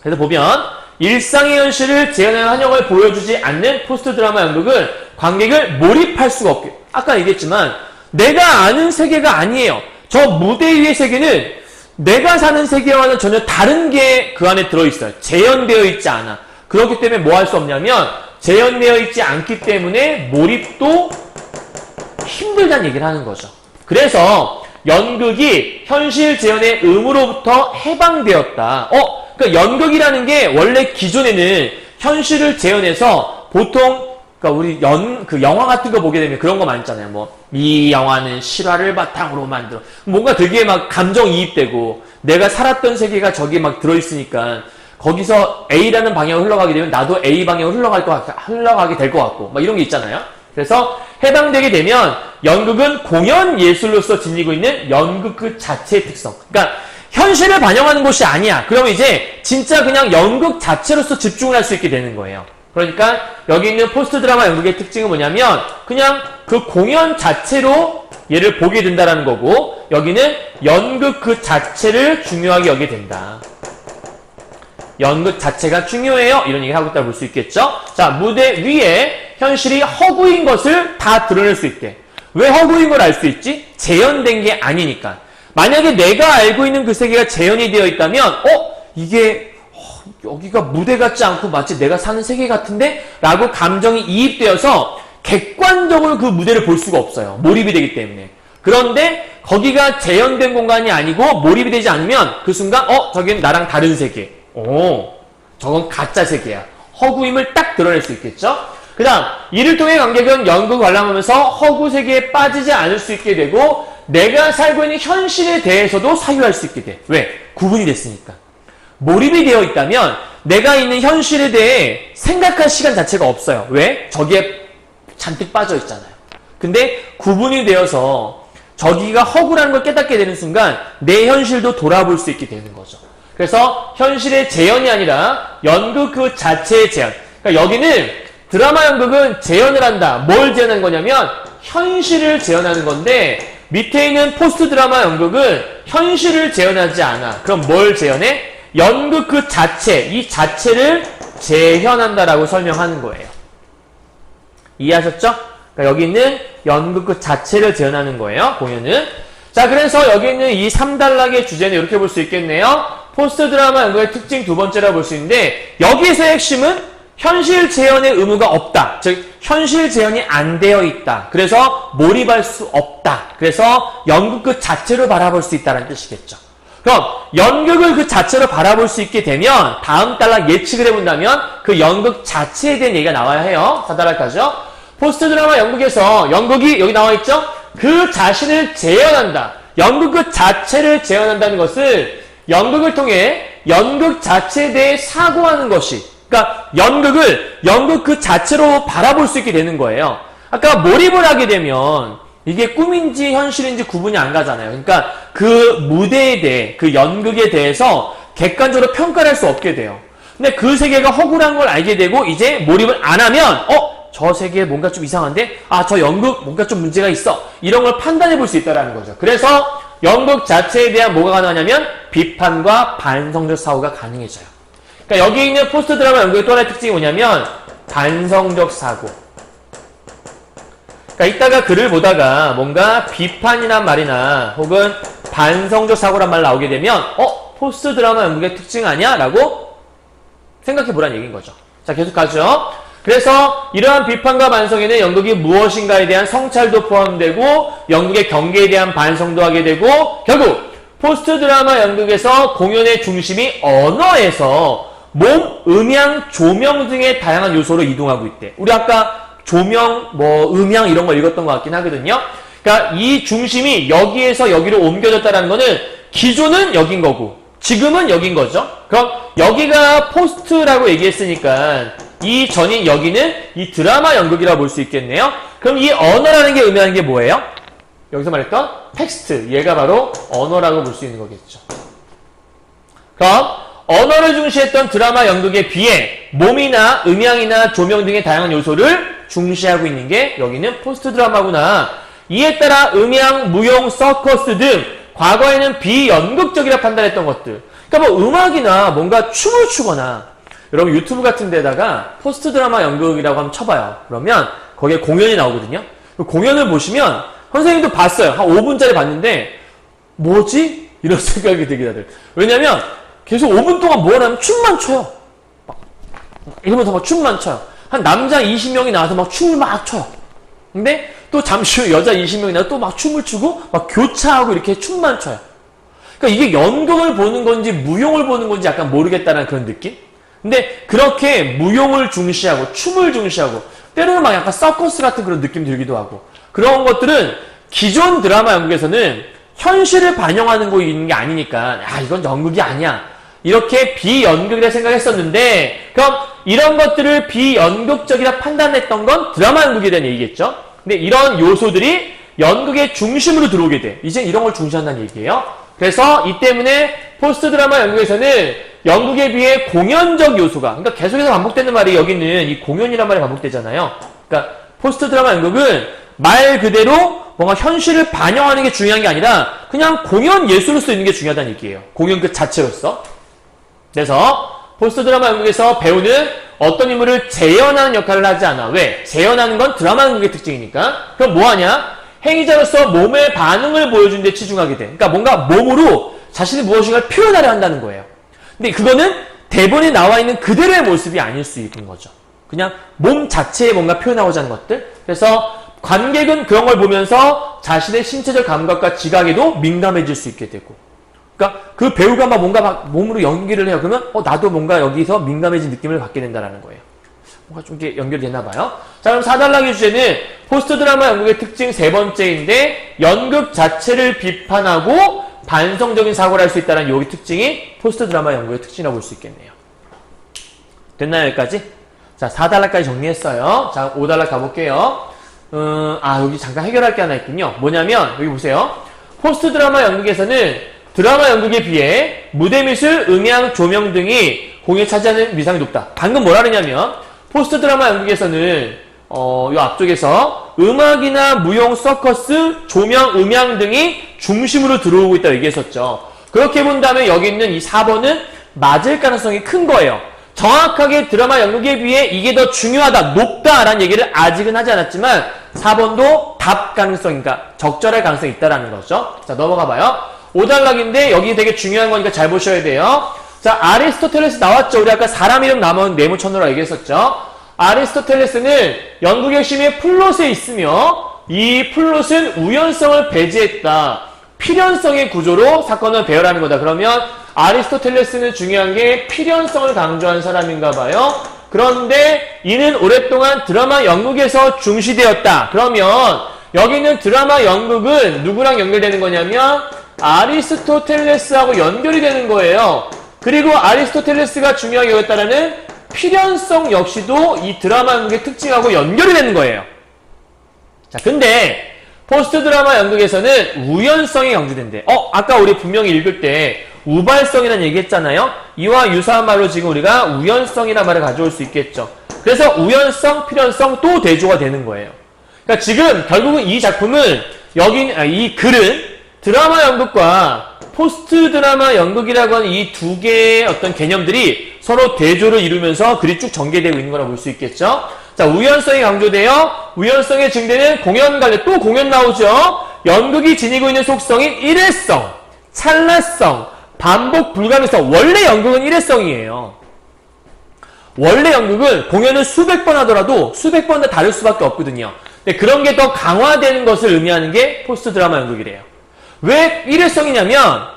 그래서 보면 일상의 현실을 재현하는 환영을 보여주지 않는 포스트 드라마 연극은 관객을 몰입할 수가 없게. 아까 얘기했지만 내가 아는 세계가 아니에요. 저 무대 위의 세계는 내가 사는 세계와는 전혀 다른 게 그 안에 들어있어요. 재현되어 있지 않아. 그렇기 때문에 뭐 할 수 없냐면 재현되어 있지 않기 때문에 몰입도 힘들다는 얘기를 하는 거죠. 그래서 연극이 현실 재현의 의무로부터 해방되었다. 그러니까 연극이라는 게 원래 기존에는 현실을 재현해서 보통 그러니까 우리 영화 같은 거 보게 되면 그런 거 많잖아요. 뭐 이 영화는 실화를 바탕으로 만들어 뭔가 되게 막 감정이입되고 내가 살았던 세계가 저기 막 들어있으니까 거기서 A라는 방향으로 흘러가게 되면 나도 A 방향으로 흘러가게 될 것 같고 막 이런 게 있잖아요. 그래서 해방되게 되면 연극은 공연 예술로서 지니고 있는 연극 그 자체의 특성. 그러니까 현실을 반영하는 곳이 아니야. 그러면 이제 진짜 그냥 연극 자체로서 집중을 할 수 있게 되는 거예요. 그러니까 여기 있는 포스트 드라마 연극의 특징은 뭐냐면 그냥 그 공연 자체로 얘를 보게 된다라는 거고 여기는 연극 그 자체를 중요하게 여기게 된다. 연극 자체가 중요해요. 이런 얘기를 하고 있다고 볼 수 있겠죠. 자, 무대 위에 현실이 허구인 것을 다 드러낼 수 있대. 왜 허구인 걸 알 수 있지? 재현된 게 아니니까. 만약에 내가 알고 있는 그 세계가 재현이 되어 있다면 이게 여기가 무대 같지 않고 마치 내가 사는 세계 같은데? 라고 감정이 이입되어서 객관적으로 그 무대를 볼 수가 없어요. 몰입이 되기 때문에. 그런데 거기가 재현된 공간이 아니고 몰입이 되지 않으면 그 순간 저기는 나랑 다른 세계. 저건 가짜 세계야. 허구임을 딱 드러낼 수 있겠죠? 그 다음 이를 통해 관객은 연극을 관람하면서 허구 세계에 빠지지 않을 수 있게 되고 내가 살고 있는 현실에 대해서도 사유할 수 있게 돼. 왜? 구분이 됐으니까. 몰입이 되어 있다면 내가 있는 현실에 대해 생각할 시간 자체가 없어요. 왜? 저기에 잔뜩 빠져 있잖아요. 근데 구분이 되어서 저기가 허구라는 걸 깨닫게 되는 순간 내 현실도 돌아볼 수 있게 되는 거죠. 그래서 현실의 재현이 아니라 연극 그 자체의 재현. 그러니까 여기는 드라마 연극은 재현을 한다. 뭘 재현한 거냐면 현실을 재현하는 건데 밑에 있는 포스트 드라마 연극은 현실을 재현하지 않아. 그럼 뭘 재현해? 연극 그 자체, 이 자체를 재현한다라고 설명하는 거예요. 이해하셨죠? 그러니까 여기 있는 연극 그 자체를 재현하는 거예요. 공연은. 자, 그래서 여기 있는 이 3단락의 주제는 이렇게 볼 수 있겠네요. 포스트 드라마 연극의 특징 두 번째라고 볼 수 있는데 여기에서의 핵심은 현실 재현의 의무가 없다. 즉 현실 재현이 안 되어 있다. 그래서 몰입할 수 없다. 그래서 연극 그 자체로 바라볼 수 있다는 뜻이겠죠. 그럼 연극을 그 자체로 바라볼 수 있게 되면 다음 단락 예측을 해본다면 그 연극 자체에 대한 얘기가 나와야 해요. 4단락까지요. 포스트 드라마 연극에서 연극이 여기 나와 있죠. 그 자신을 재현한다. 연극 그 자체를 재현한다는 것을 연극을 통해 연극 자체에 대해 사고하는 것이 그러니까 연극을 연극 그 자체로 바라볼 수 있게 되는 거예요. 아까 몰입을 하게 되면 이게 꿈인지 현실인지 구분이 안 가잖아요. 그러니까 그 무대에 대해 그 연극에 대해서 객관적으로 평가를 할 수 없게 돼요. 근데 그 세계가 허구란 걸 알게 되고 이제 몰입을 안 하면 저 세계에 뭔가 좀 이상한데 저 연극 뭔가 좀 문제가 있어. 이런 걸 판단해 볼 수 있다는 거죠. 그래서 연극 자체에 대한 뭐가 가능하냐면 비판과 반성적 사고가 가능해져요. 그러니까 여기 있는 포스트 드라마 연극의 또 하나의 특징이 뭐냐면 반성적 사고. 그러니까 이따가 글을 보다가 뭔가 비판이란 말이나 혹은 반성적 사고란 말 나오게 되면 포스트 드라마 연극의 특징 아니야? 라고 생각해 보라는 얘기인 거죠. 자, 계속 가죠. 그래서 이러한 비판과 반성에는 연극이 무엇인가에 대한 성찰도 포함되고 연극의 경계에 대한 반성도 하게 되고 결국 포스트 드라마 연극에서 공연의 중심이 언어에서 몸, 음향, 조명 등의 다양한 요소로 이동하고 있대. 우리 아까 조명, 음향 이런 걸 읽었던 것 같긴 하거든요. 그러니까 이 중심이 여기에서 여기로 옮겨졌다는 거는 기존은 여긴 거고 지금은 여긴 거죠. 그럼 여기가 포스트라고 얘기했으니까 이 전인 여기는 이 드라마 연극이라고 볼 수 있겠네요. 그럼 이 언어라는 게 의미하는 게 뭐예요? 여기서 말했던 텍스트, 얘가 바로 언어라고 볼 수 있는 거겠죠. 그럼 언어를 중시했던 드라마 연극에 비해 몸이나 음향이나 조명 등의 다양한 요소를 중시하고 있는 게 여기는 포스트 드라마구나. 이에 따라 음향, 무용, 서커스 등 과거에는 비연극적이라 판단했던 것들. 그러니까 뭐 음악이나 뭔가 춤을 추거나 여러분 유튜브 같은 데다가 포스트 드라마 연극이라고 한번 쳐봐요. 그러면 거기에 공연이 나오거든요. 그 공연을 보시면 선생님도 봤어요. 한 5분짜리 봤는데 뭐지? 이런 생각이 들게 다들. 왜냐면 계속 5분 동안 뭘 하면 춤만 춰요. 이러면서 막 춤만 춰요. 한 남자 20명이 나와서 막 춤을 막 춰요. 근데 또 잠시 후 여자 20명이 나와서 또 막 춤을 추고 막 교차하고 이렇게 춤만 춰요. 그러니까 이게 연극을 보는 건지 무용을 보는 건지 약간 모르겠다는 그런 느낌? 근데 그렇게 무용을 중시하고 춤을 중시하고 때로는 막 약간 서커스 같은 그런 느낌 들기도 하고 그런 것들은 기존 드라마 연극에서는 현실을 반영하는 거 있는 게 아니니까 이건 연극이 아니야. 이렇게 비연극이라 생각했었는데 그럼 이런 것들을 비연극적이라 판단했던 건 드라마 연극에 대한 얘기겠죠. 근데 이런 요소들이 연극의 중심으로 들어오게 돼. 이제 이런 걸 중시한다는 얘기예요. 그래서 이 때문에 포스트 드라마 연극에서는 연극에 비해 공연적 요소가 그러니까 계속해서 반복되는 말이 여기는 이 공연이란 말이 반복되잖아요. 그러니까 포스트 드라마 연극은 말 그대로 뭔가 현실을 반영하는 게 중요한 게 아니라 그냥 공연 예술로서 있는 게 중요하다는 얘기예요. 공연 그 자체로서. 그래서 포스트 드라마 연극에서 배우는 어떤 인물을 재현하는 역할을 하지 않아. 왜? 재현하는 건 드라마 연극의 특징이니까. 그럼 뭐하냐? 행위자로서 몸의 반응을 보여주는 데 치중하게 돼. 그러니까 뭔가 몸으로 자신이 무엇인가를 표현하려 한다는 거예요. 근데 그거는 대본에 나와 있는 그대로의 모습이 아닐 수 있는 거죠. 그냥 몸 자체에 뭔가 표현하고자 하는 것들. 그래서 관객은 그런 걸 보면서 자신의 신체적 감각과 지각에도 민감해질 수 있게 되고 그러니까 그 배우가 막 뭔가 막 몸으로 연기를 해요. 그러면 나도 뭔가 여기서 민감해진 느낌을 갖게 된다는 거예요. 뭔가 좀 이게 연결이 되나 봐요. 자, 그럼 4단락의 주제는 포스트 드라마 연극의 특징 세 번째인데 연극 자체를 비판하고 반성적인 사고를 할 수 있다는 여기 특징이 포스트 드라마 연극의 특징이라고 볼 수 있겠네요. 됐나요, 여기까지? 자, 4단락까지 정리했어요. 자, 5단락 가볼게요. 여기 잠깐 해결할 게 하나 있군요. 뭐냐면 여기 보세요. 포스트 드라마 연극에서는 드라마 연극에 비해 무대 미술, 음향, 조명 등이 공연에 차지하는 위상이 높다. 방금 뭐라 그러냐면 포스트 드라마 연극에서는 요 앞쪽에서 음악이나 무용, 서커스, 조명, 음향 등이 중심으로 들어오고 있다고 얘기했었죠. 그렇게 본다면 여기 있는 이 4번은 맞을 가능성이 큰 거예요. 정확하게 드라마 연극에 비해 이게 더 중요하다, 높다라는 얘기를 아직은 하지 않았지만 4번도 답 가능성, 그러니까 적절할 가능성이 있다라는 거죠. 자, 넘어가 봐요. 5단락인데 여기 되게 중요한 거니까 잘 보셔야 돼요. 자, 아리스토텔레스 나왔죠. 우리 아까 사람 이름 남은 네모 천으로 얘기했었죠. 아리스토텔레스는 연극의 핵심이 플롯에 있으며 이 플롯은 우연성을 배제했다. 필연성의 구조로 사건을 배열하는 거다. 그러면 아리스토텔레스는 중요한 게 필연성을 강조한 사람인가 봐요. 그런데 이는 오랫동안 드라마 연극에서 중시되었다. 그러면 여기는 드라마 연극은 누구랑 연결되는 거냐면 아리스토텔레스하고 연결이 되는 거예요. 그리고 아리스토텔레스가 중요하게 여겼다라는 필연성 역시도 이 드라마 연극의 특징하고 연결이 되는 거예요. 자, 근데 포스트 드라마 연극에서는 우연성이 강조된대. 아까 우리 분명히 읽을 때 우발성이라는 얘기 했잖아요. 이와 유사한 말로 지금 우리가 우연성이라는 말을 가져올 수 있겠죠. 그래서 우연성, 필연성 또 대조가 되는 거예요. 그러니까 지금 결국은 이 작품은 이 글은 드라마 연극과 포스트 드라마 연극이라고 하는 이 두 개의 어떤 개념들이 서로 대조를 이루면서 글이 쭉 전개되고 있는 거라고 볼 수 있겠죠. 자, 우연성이 강조되어 우연성의 증대는 공연 관련, 또 공연 나오죠. 연극이 지니고 있는 속성인 일회성, 찰나성, 반복 불가능성. 원래 연극은 일회성이에요. 원래 연극은 공연을 수백 번 하더라도 수백 번 다 다를 수밖에 없거든요. 근데 그런 게 더 강화되는 것을 의미하는 게 포스트 드라마 연극이래요. 왜 일회성이냐면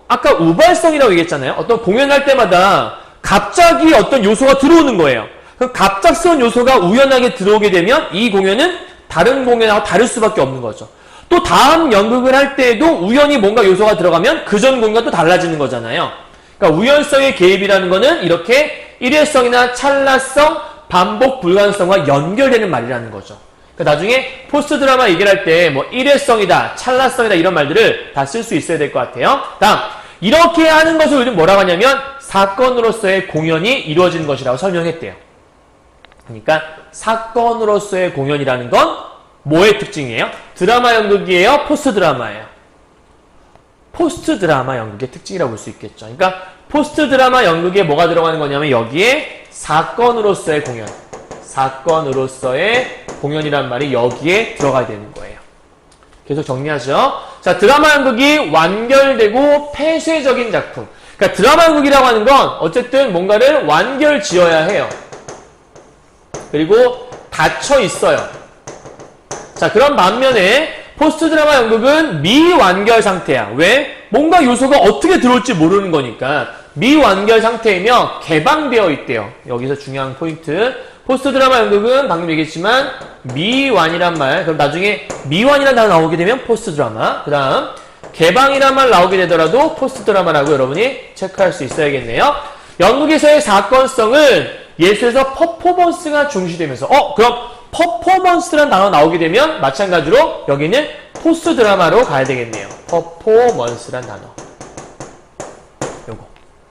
아까 우발성이라고 얘기했잖아요. 어떤 공연할 때마다 갑자기 어떤 요소가 들어오는 거예요. 그 갑작스러운 요소가 우연하게 들어오게 되면 이 공연은 다른 공연하고 다를 수밖에 없는 거죠. 또 다음 연극을 할 때에도 우연히 뭔가 요소가 들어가면 그 전 공연과 또 달라지는 거잖아요. 그러니까 우연성의 개입이라는 거는 이렇게 일회성이나 찰나성, 반복 불가능성과 연결되는 말이라는 거죠. 그러니까 나중에 포스트 드라마 얘기를 할 때 뭐 일회성이다, 찰나성이다 이런 말들을 다 쓸 수 있어야 될 것 같아요. 다음, 이렇게 하는 것을 우리는 뭐라고 하냐면 사건으로서의 공연이 이루어지는 것이라고 설명했대요. 그러니까 사건으로서의 공연이라는 건 뭐의 특징이에요? 드라마 연극이에요? 포스트 드라마예요? 포스트 드라마 연극의 특징이라고 볼 수 있겠죠. 그러니까 포스트 드라마 연극에 뭐가 들어가는 거냐면 여기에 사건으로서의 공연, 사건으로서의 공연이란 말이 여기에 들어가야 되는 거예요. 계속 정리하죠. 자, 드라마 연극이 완결되고 폐쇄적인 작품. 그러니까 드라마 연극이라고 하는 건 어쨌든 뭔가를 완결 지어야 해요. 그리고 닫혀 있어요. 자, 그런 반면에 포스트 드라마 연극은 미완결 상태야. 왜? 뭔가 요소가 어떻게 들어올지 모르는 거니까 미완결 상태이며 개방되어 있대요. 여기서 중요한 포인트. 포스트 드라마 연극은 방금 얘기했지만 미완이란 말, 그럼 나중에 미완이라는 단어 나오게 되면 포스트 드라마. 그 다음 개방이란 말 나오게 되더라도 포스트 드라마라고 여러분이 체크할 수 있어야겠네요. 연극에서의 사건성은 예술에서 퍼포먼스가 중시되면서 그럼 퍼포먼스라는 단어 나오게 되면 마찬가지로 여기는 포스트 드라마로 가야 되겠네요. 퍼포먼스란 단어. 요거.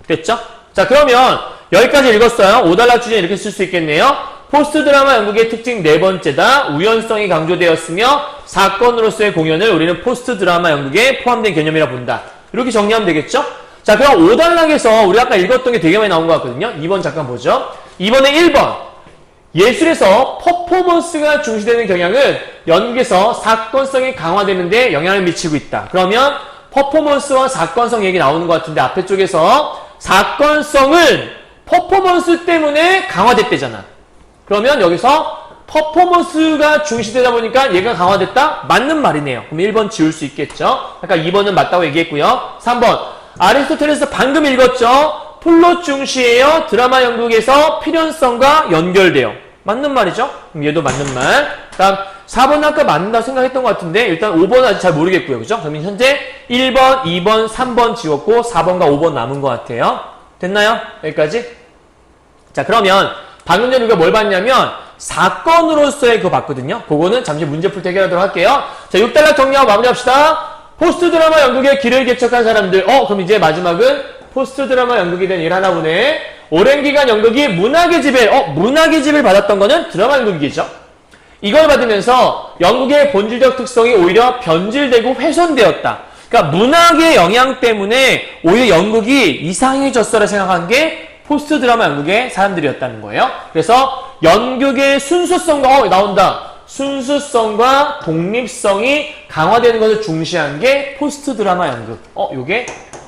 됐죠? 자, 그러면 여기까지 읽었어요. 5단락 주제 이렇게 쓸 수 있겠네요. 포스트 드라마 연극의 특징 네 번째다. 우연성이 강조되었으며 사건으로서의 공연을 우리는 포스트 드라마 연극에 포함된 개념이라 본다. 이렇게 정리하면 되겠죠? 자, 그럼 5단락에서 우리 아까 읽었던 게 되게 많이 나온 것 같거든요. 2번 잠깐 보죠. 이번에 1번. 예술에서 퍼포먼스가 중시되는 경향은 연극에서 사건성이 강화되는데 영향을 미치고 있다. 그러면 퍼포먼스와 사건성 얘기 나오는 것 같은데 앞에 쪽에서 사건성은 퍼포먼스 때문에 강화됐대잖아. 그러면 여기서 퍼포먼스가 중시되다 보니까 얘가 강화됐다? 맞는 말이네요. 그럼 1번 지울 수 있겠죠? 아까 2번은 맞다고 얘기했고요. 3번 아리스토텔레스 방금 읽었죠? 플롯 중시예요. 드라마 연극에서 필연성과 연결돼요. 맞는 말이죠? 그럼 얘도 맞는 말. 다음 4번은 아까 맞는다고 생각했던 것 같은데 일단 5번은 아직 잘 모르겠고요. 그죠? 그러면 현재 1번, 2번, 3번 지웠고 4번과 5번 남은 것 같아요. 됐나요? 여기까지? 자, 그러면 방금 전에 우리가 뭘 봤냐면 사건으로서의 그거 봤거든요. 그거는 잠시 문제 풀 때 해결하도록 할게요. 자, 6단락 정리하고 마무리합시다. 포스트 드라마 연극에 길을 개척한 사람들. 그럼 이제 마지막은 포스트 드라마 연극에 대한 일 하나 보네. 오랜 기간 연극이 문학의 지배를, 문학의 지배를 받았던 거는 드라마 연극이죠. 이걸 받으면서 연극의 본질적 특성이 오히려 변질되고 훼손되었다. 그러니까 문학의 영향 때문에 오히려 연극이 이상해졌어라 생각한 게 포스트 드라마 연극의 사람들이었다는 거예요. 그래서 연극의 순수성과, 나온다. 순수성과 독립성이 강화되는 것을 중시한 게 포스트 드라마 연극. 요게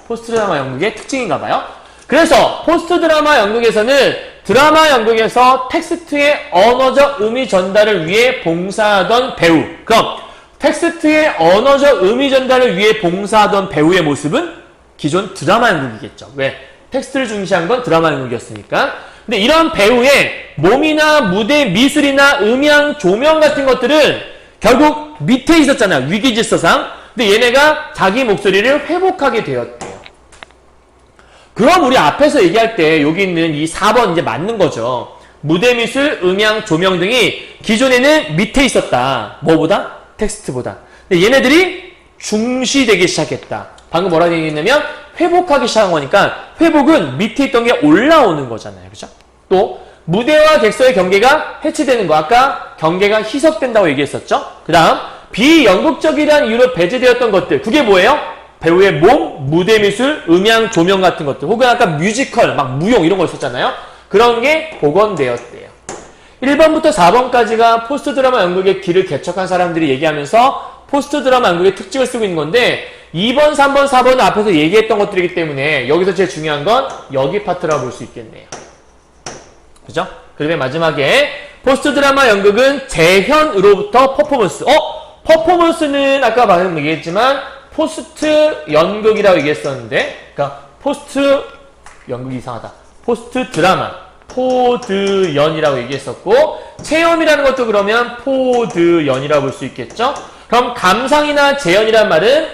포스트 드라마 연극의 특징인가 봐요. 그래서 포스트 드라마 연극에서는 드라마 연극에서 텍스트의 언어적 의미 전달을 위해 봉사하던 배우. 그럼 텍스트의 언어적 의미 전달을 위해 봉사하던 배우의 모습은 기존 드라마 연극이겠죠. 왜? 텍스트를 중시한 건 드라마 연극이었으니까. 근데 이런 배우의 몸이나 무대 미술이나 음향, 조명 같은 것들은 결국 밑에 있었잖아요. 위기질서상. 근데 얘네가 자기 목소리를 회복하게 되었대요. 그럼 우리 앞에서 얘기할 때 여기 있는 이 4번 이제 맞는 거죠. 무대 미술, 음향, 조명 등이 기존에는 밑에 있었다. 뭐보다? 텍스트보다. 근데 얘네들이 중시되기 시작했다. 방금 뭐라고 얘기했냐면 회복하기 시작한 거니까 회복은 밑에 있던 게 올라오는 거잖아요. 그죠? 또 무대와 객석의 경계가 해체되는 거. 아까 경계가 희석된다고 얘기했었죠. 그 다음 비연극적이라는 이유로 배제되었던 것들. 그게 뭐예요? 배우의 몸, 무대 미술, 음향, 조명 같은 것들. 혹은 아까 뮤지컬, 막 무용 이런 거 있었잖아요. 그런 게 복원되었대요. 1번부터 4번까지가 포스트 드라마 연극의 길을 개척한 사람들이 얘기하면서 포스트 드라마 연극의 특징을 쓰고 있는 건데 2번, 3번, 4번은 앞에서 얘기했던 것들이기 때문에 여기서 제일 중요한 건 여기 파트라고 볼 수 있겠네요. 그죠? 그러면 마지막에 포스트 드라마 연극은 재현으로부터 퍼포먼스. 퍼포먼스는 아까 방금 얘기했지만 포스트 연극이라고 얘기했었는데, 그러니까 포스트 연극이 이상하다. 포스트 드라마, 포드연이라고 얘기했었고, 체험이라는 것도 그러면 포드연이라고 볼 수 있겠죠? 그럼 감상이나 재현이란 말은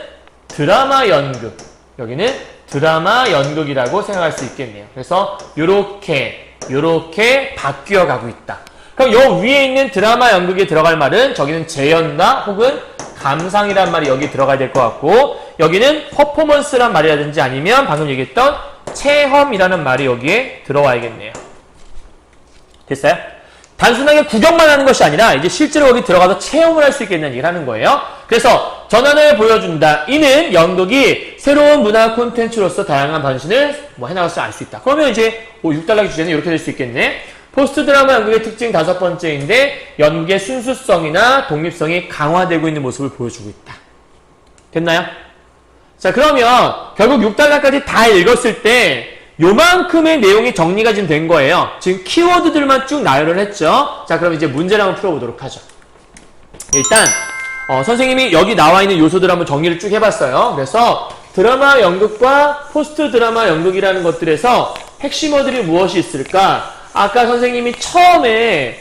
드라마 연극. 여기는 드라마 연극이라고 생각할 수 있겠네요. 그래서 요렇게 바뀌어 가고 있다. 그럼 요 위에 있는 드라마 연극에 들어갈 말은 저기는 재현과 혹은 감상이란 말이 여기 들어가야 될 것 같고, 여기는 퍼포먼스란 말이라든지 아니면 방금 얘기했던 체험이라는 말이 여기에 들어와야겠네요. 됐어요? 단순하게 구경만 하는 것이 아니라 이제 실제로 여기 들어가서 체험을 할 수 있겠다는 얘기를 하는 거예요. 그래서 전환을 보여준다. 이는 연극이 새로운 문화 콘텐츠로서 다양한 변신을 해나갈 수 알 수 있다. 그러면 이제 6단락의 주제는 이렇게 될 수 있겠네. 포스트 드라마 연극의 특징 5번째인데 연극의 순수성이나 독립성이 강화되고 있는 모습을 보여주고 있다. 됐나요? 자, 그러면 결국 6단락까지 다 읽었을 때 요만큼의 내용이 정리가 지금 된 거예요. 지금 키워드들만 쭉 나열을 했죠. 자, 그럼 이제 문제를 한번 풀어보도록 하죠. 일단 선생님이 여기 나와 있는 요소들 한번 정리를 쭉 해봤어요. 그래서 드라마 연극과 포스트 드라마 연극이라는 것들에서 핵심어들이 무엇이 있을까? 아까 선생님이 처음에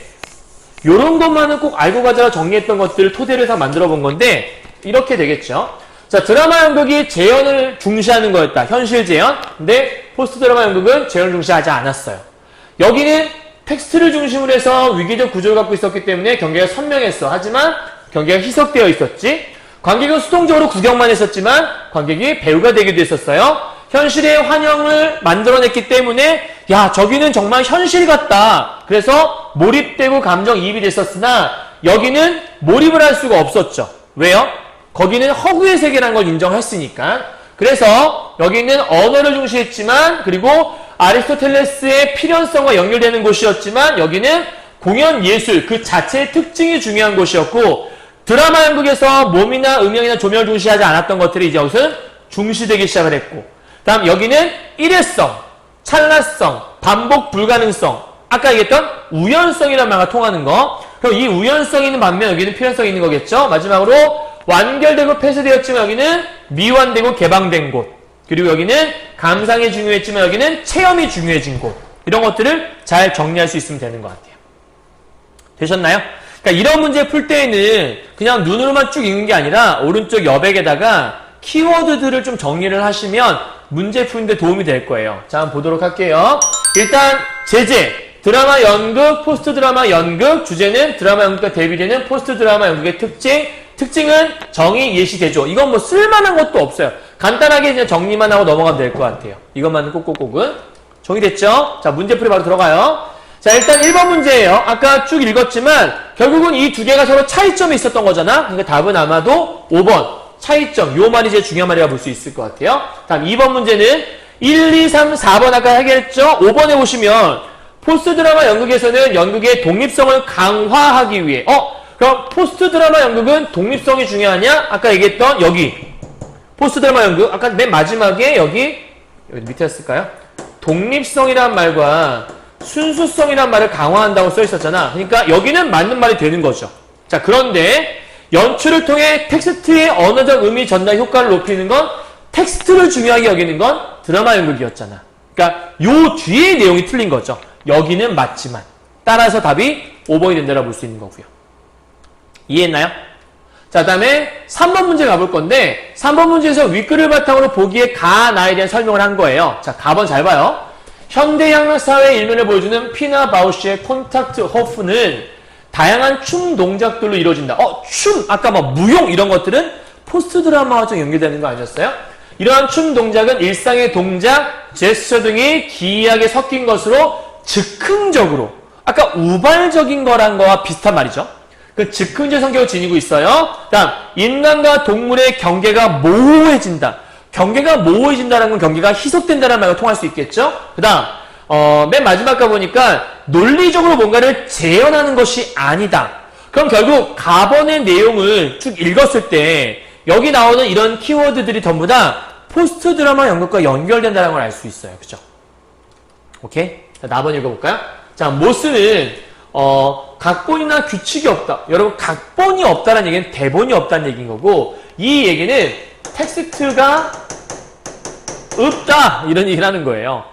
요런 것만은 꼭 알고 가자라 정리했던 것들을 토대로 해서 만들어 본 건데 이렇게 되겠죠. 자, 드라마 연극이 재현을 중시하는 거였다. 현실 재현. 근데 포스트 드라마 연극은 재현을 중시하지 않았어요. 여기는 텍스트를 중심으로 해서 위기적 구조를 갖고 있었기 때문에 경계가 선명했어. 하지만 경계가 희석되어 있었지. 관객은 수동적으로 구경만 했었지만 관객이 배우가 되기도 했었어요. 현실의 환영을 만들어냈기 때문에 야, 저기는 정말 현실 같다. 그래서 몰입되고 감정이입이 됐었으나 여기는 몰입을 할 수가 없었죠. 왜요? 거기는 허구의 세계라는 걸 인정했으니까. 그래서 여기는 언어를 중시했지만 그리고 아리스토텔레스의 필연성과 연결되는 곳이었지만 여기는 공연 예술 그 자체의 특징이 중요한 곳이었고, 드라마 연극에서 몸이나 음영이나 조명을 중시하지 않았던 것들이 이제 여기서는 중시되기 시작을 했고, 다음 여기는 일회성, 찰나성, 반복 불가능성, 아까 얘기했던 우연성이라는 말과 통하는 거. 그럼 이 우연성이 있는 반면 여기는 필연성이 있는 거겠죠. 마지막으로 완결되고 폐쇄되었지만 여기는 미완되고 개방된 곳. 그리고 여기는 감상이 중요했지만 여기는 체험이 중요해진 곳. 이런 것들을 잘 정리할 수 있으면 되는 것 같아요. 되셨나요? 그러니까 이런 문제 풀 때에는 그냥 눈으로만 쭉 읽는 게 아니라 오른쪽 여백에다가 키워드들을 좀 정리를 하시면 문제 푸는데 도움이 될 거예요. 자, 한번 보도록 할게요. 일단 제재, 드라마 연극, 포스트 드라마 연극, 주제는 드라마 연극과 대비되는 포스트 드라마 연극의 특징, 특징은 정의, 예시, 대조. 이건 뭐 쓸만한 것도 없어요. 간단하게 그냥 정리만 하고 넘어가면 될 것 같아요. 이것만 꼭꼭꼭은 정리됐죠? 자, 문제풀이 바로 들어가요. 자, 일단 1번 문제예요. 아까 쭉 읽었지만 결국은 이 두 개가 서로 차이점이 있었던 거잖아. 그러니까 답은 아마도 5번. 차이점. 요 말이 제일 중요한 말이라 볼 수 있을 것 같아요. 다음 2번 문제는 1, 2, 3, 4번 아까 해결했죠? 5번에 보시면 포스트 드라마 연극에서는 연극의 독립성을 강화하기 위해 그럼 포스트 드라마 연극은 독립성이 중요하냐? 아까 얘기했던 여기 포스트 드라마 연극 아까 맨 마지막에 여기 밑에 했을까요? 독립성이란 말과 순수성이란 말을 강화한다고 써 있었잖아. 그러니까 여기는 맞는 말이 되는 거죠. 자, 그런데 연출을 통해 텍스트의 언어적 의미 전달 효과를 높이는 건 텍스트를 중요하게 여기는 건 드라마 연극이었잖아. 그러니까 요 뒤에 내용이 틀린 거죠. 여기는 맞지만. 따라서 답이 5번이 된다고 볼 수 있는 거고요. 이해했나요? 자, 다음에 3번 문제 가볼 건데 3번 문제에서 윗글을 바탕으로 보기에 가, 나에 대한 설명을 한 거예요. 자, 가번 잘 봐요. 현대 향락 사회의 일면을 보여주는 피나 바우시의 콘탁트 호프는 다양한 춤 동작들로 이루어진다. 춤! 아까 막 무용 이런 것들은 포스트 드라마와 좀 연결되는 거 아니었어요? 이러한 춤 동작은 일상의 동작, 제스처 등이 기이하게 섞인 것으로 즉흥적으로, 아까 우발적인 거란 거와 비슷한 말이죠. 그 즉흥적 성격을 지니고 있어요. 다음, 인간과 동물의 경계가 모호해진다. 경계가 모호해진다는 건 경계가 희석된다는 말과 통할 수 있겠죠? 그 다음, 맨 마지막 가 보니까 논리적으로 뭔가를 재현하는 것이 아니다. 그럼 결국 가번의 내용을 쭉 읽었을 때 여기 나오는 이런 키워드들이 전부 다 포스트 드라마 연극과 연결된다는 걸 알 수 있어요. 그죠? 오케이? 자, 나번 읽어볼까요? 자, 모스는 각본이나 규칙이 없다. 여러분, 각본이 없다는 얘기는 대본이 없다는 얘기인 거고, 이 얘기는 텍스트가 없다. 이런 얘기를 하는 거예요.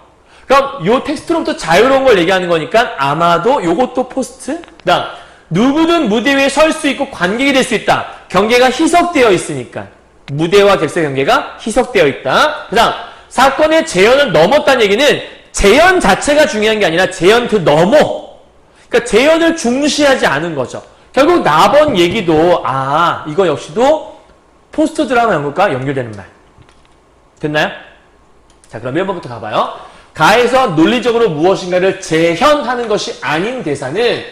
그럼 요 텍스트로부터 자유로운 걸 얘기하는 거니까 아마도 요것도 포스트? 그다음 누구든 무대 위에 설 수 있고 관객이 될 수 있다. 경계가 희석되어 있으니까. 무대와 객석의 경계가 희석되어 있다. 그 다음, 사건의 재현을 넘었다는 얘기는 재현 자체가 중요한 게 아니라 재현 그 넘어. 그러니까 재현을 중시하지 않은 거죠. 결국 나번 얘기도 이거 역시도 포스트 드라마 연극과 연결되는 말. 됐나요? 자, 그럼 1번부터 가봐요. 가에서 논리적으로 무엇인가를 재현하는 것이 아닌 대사는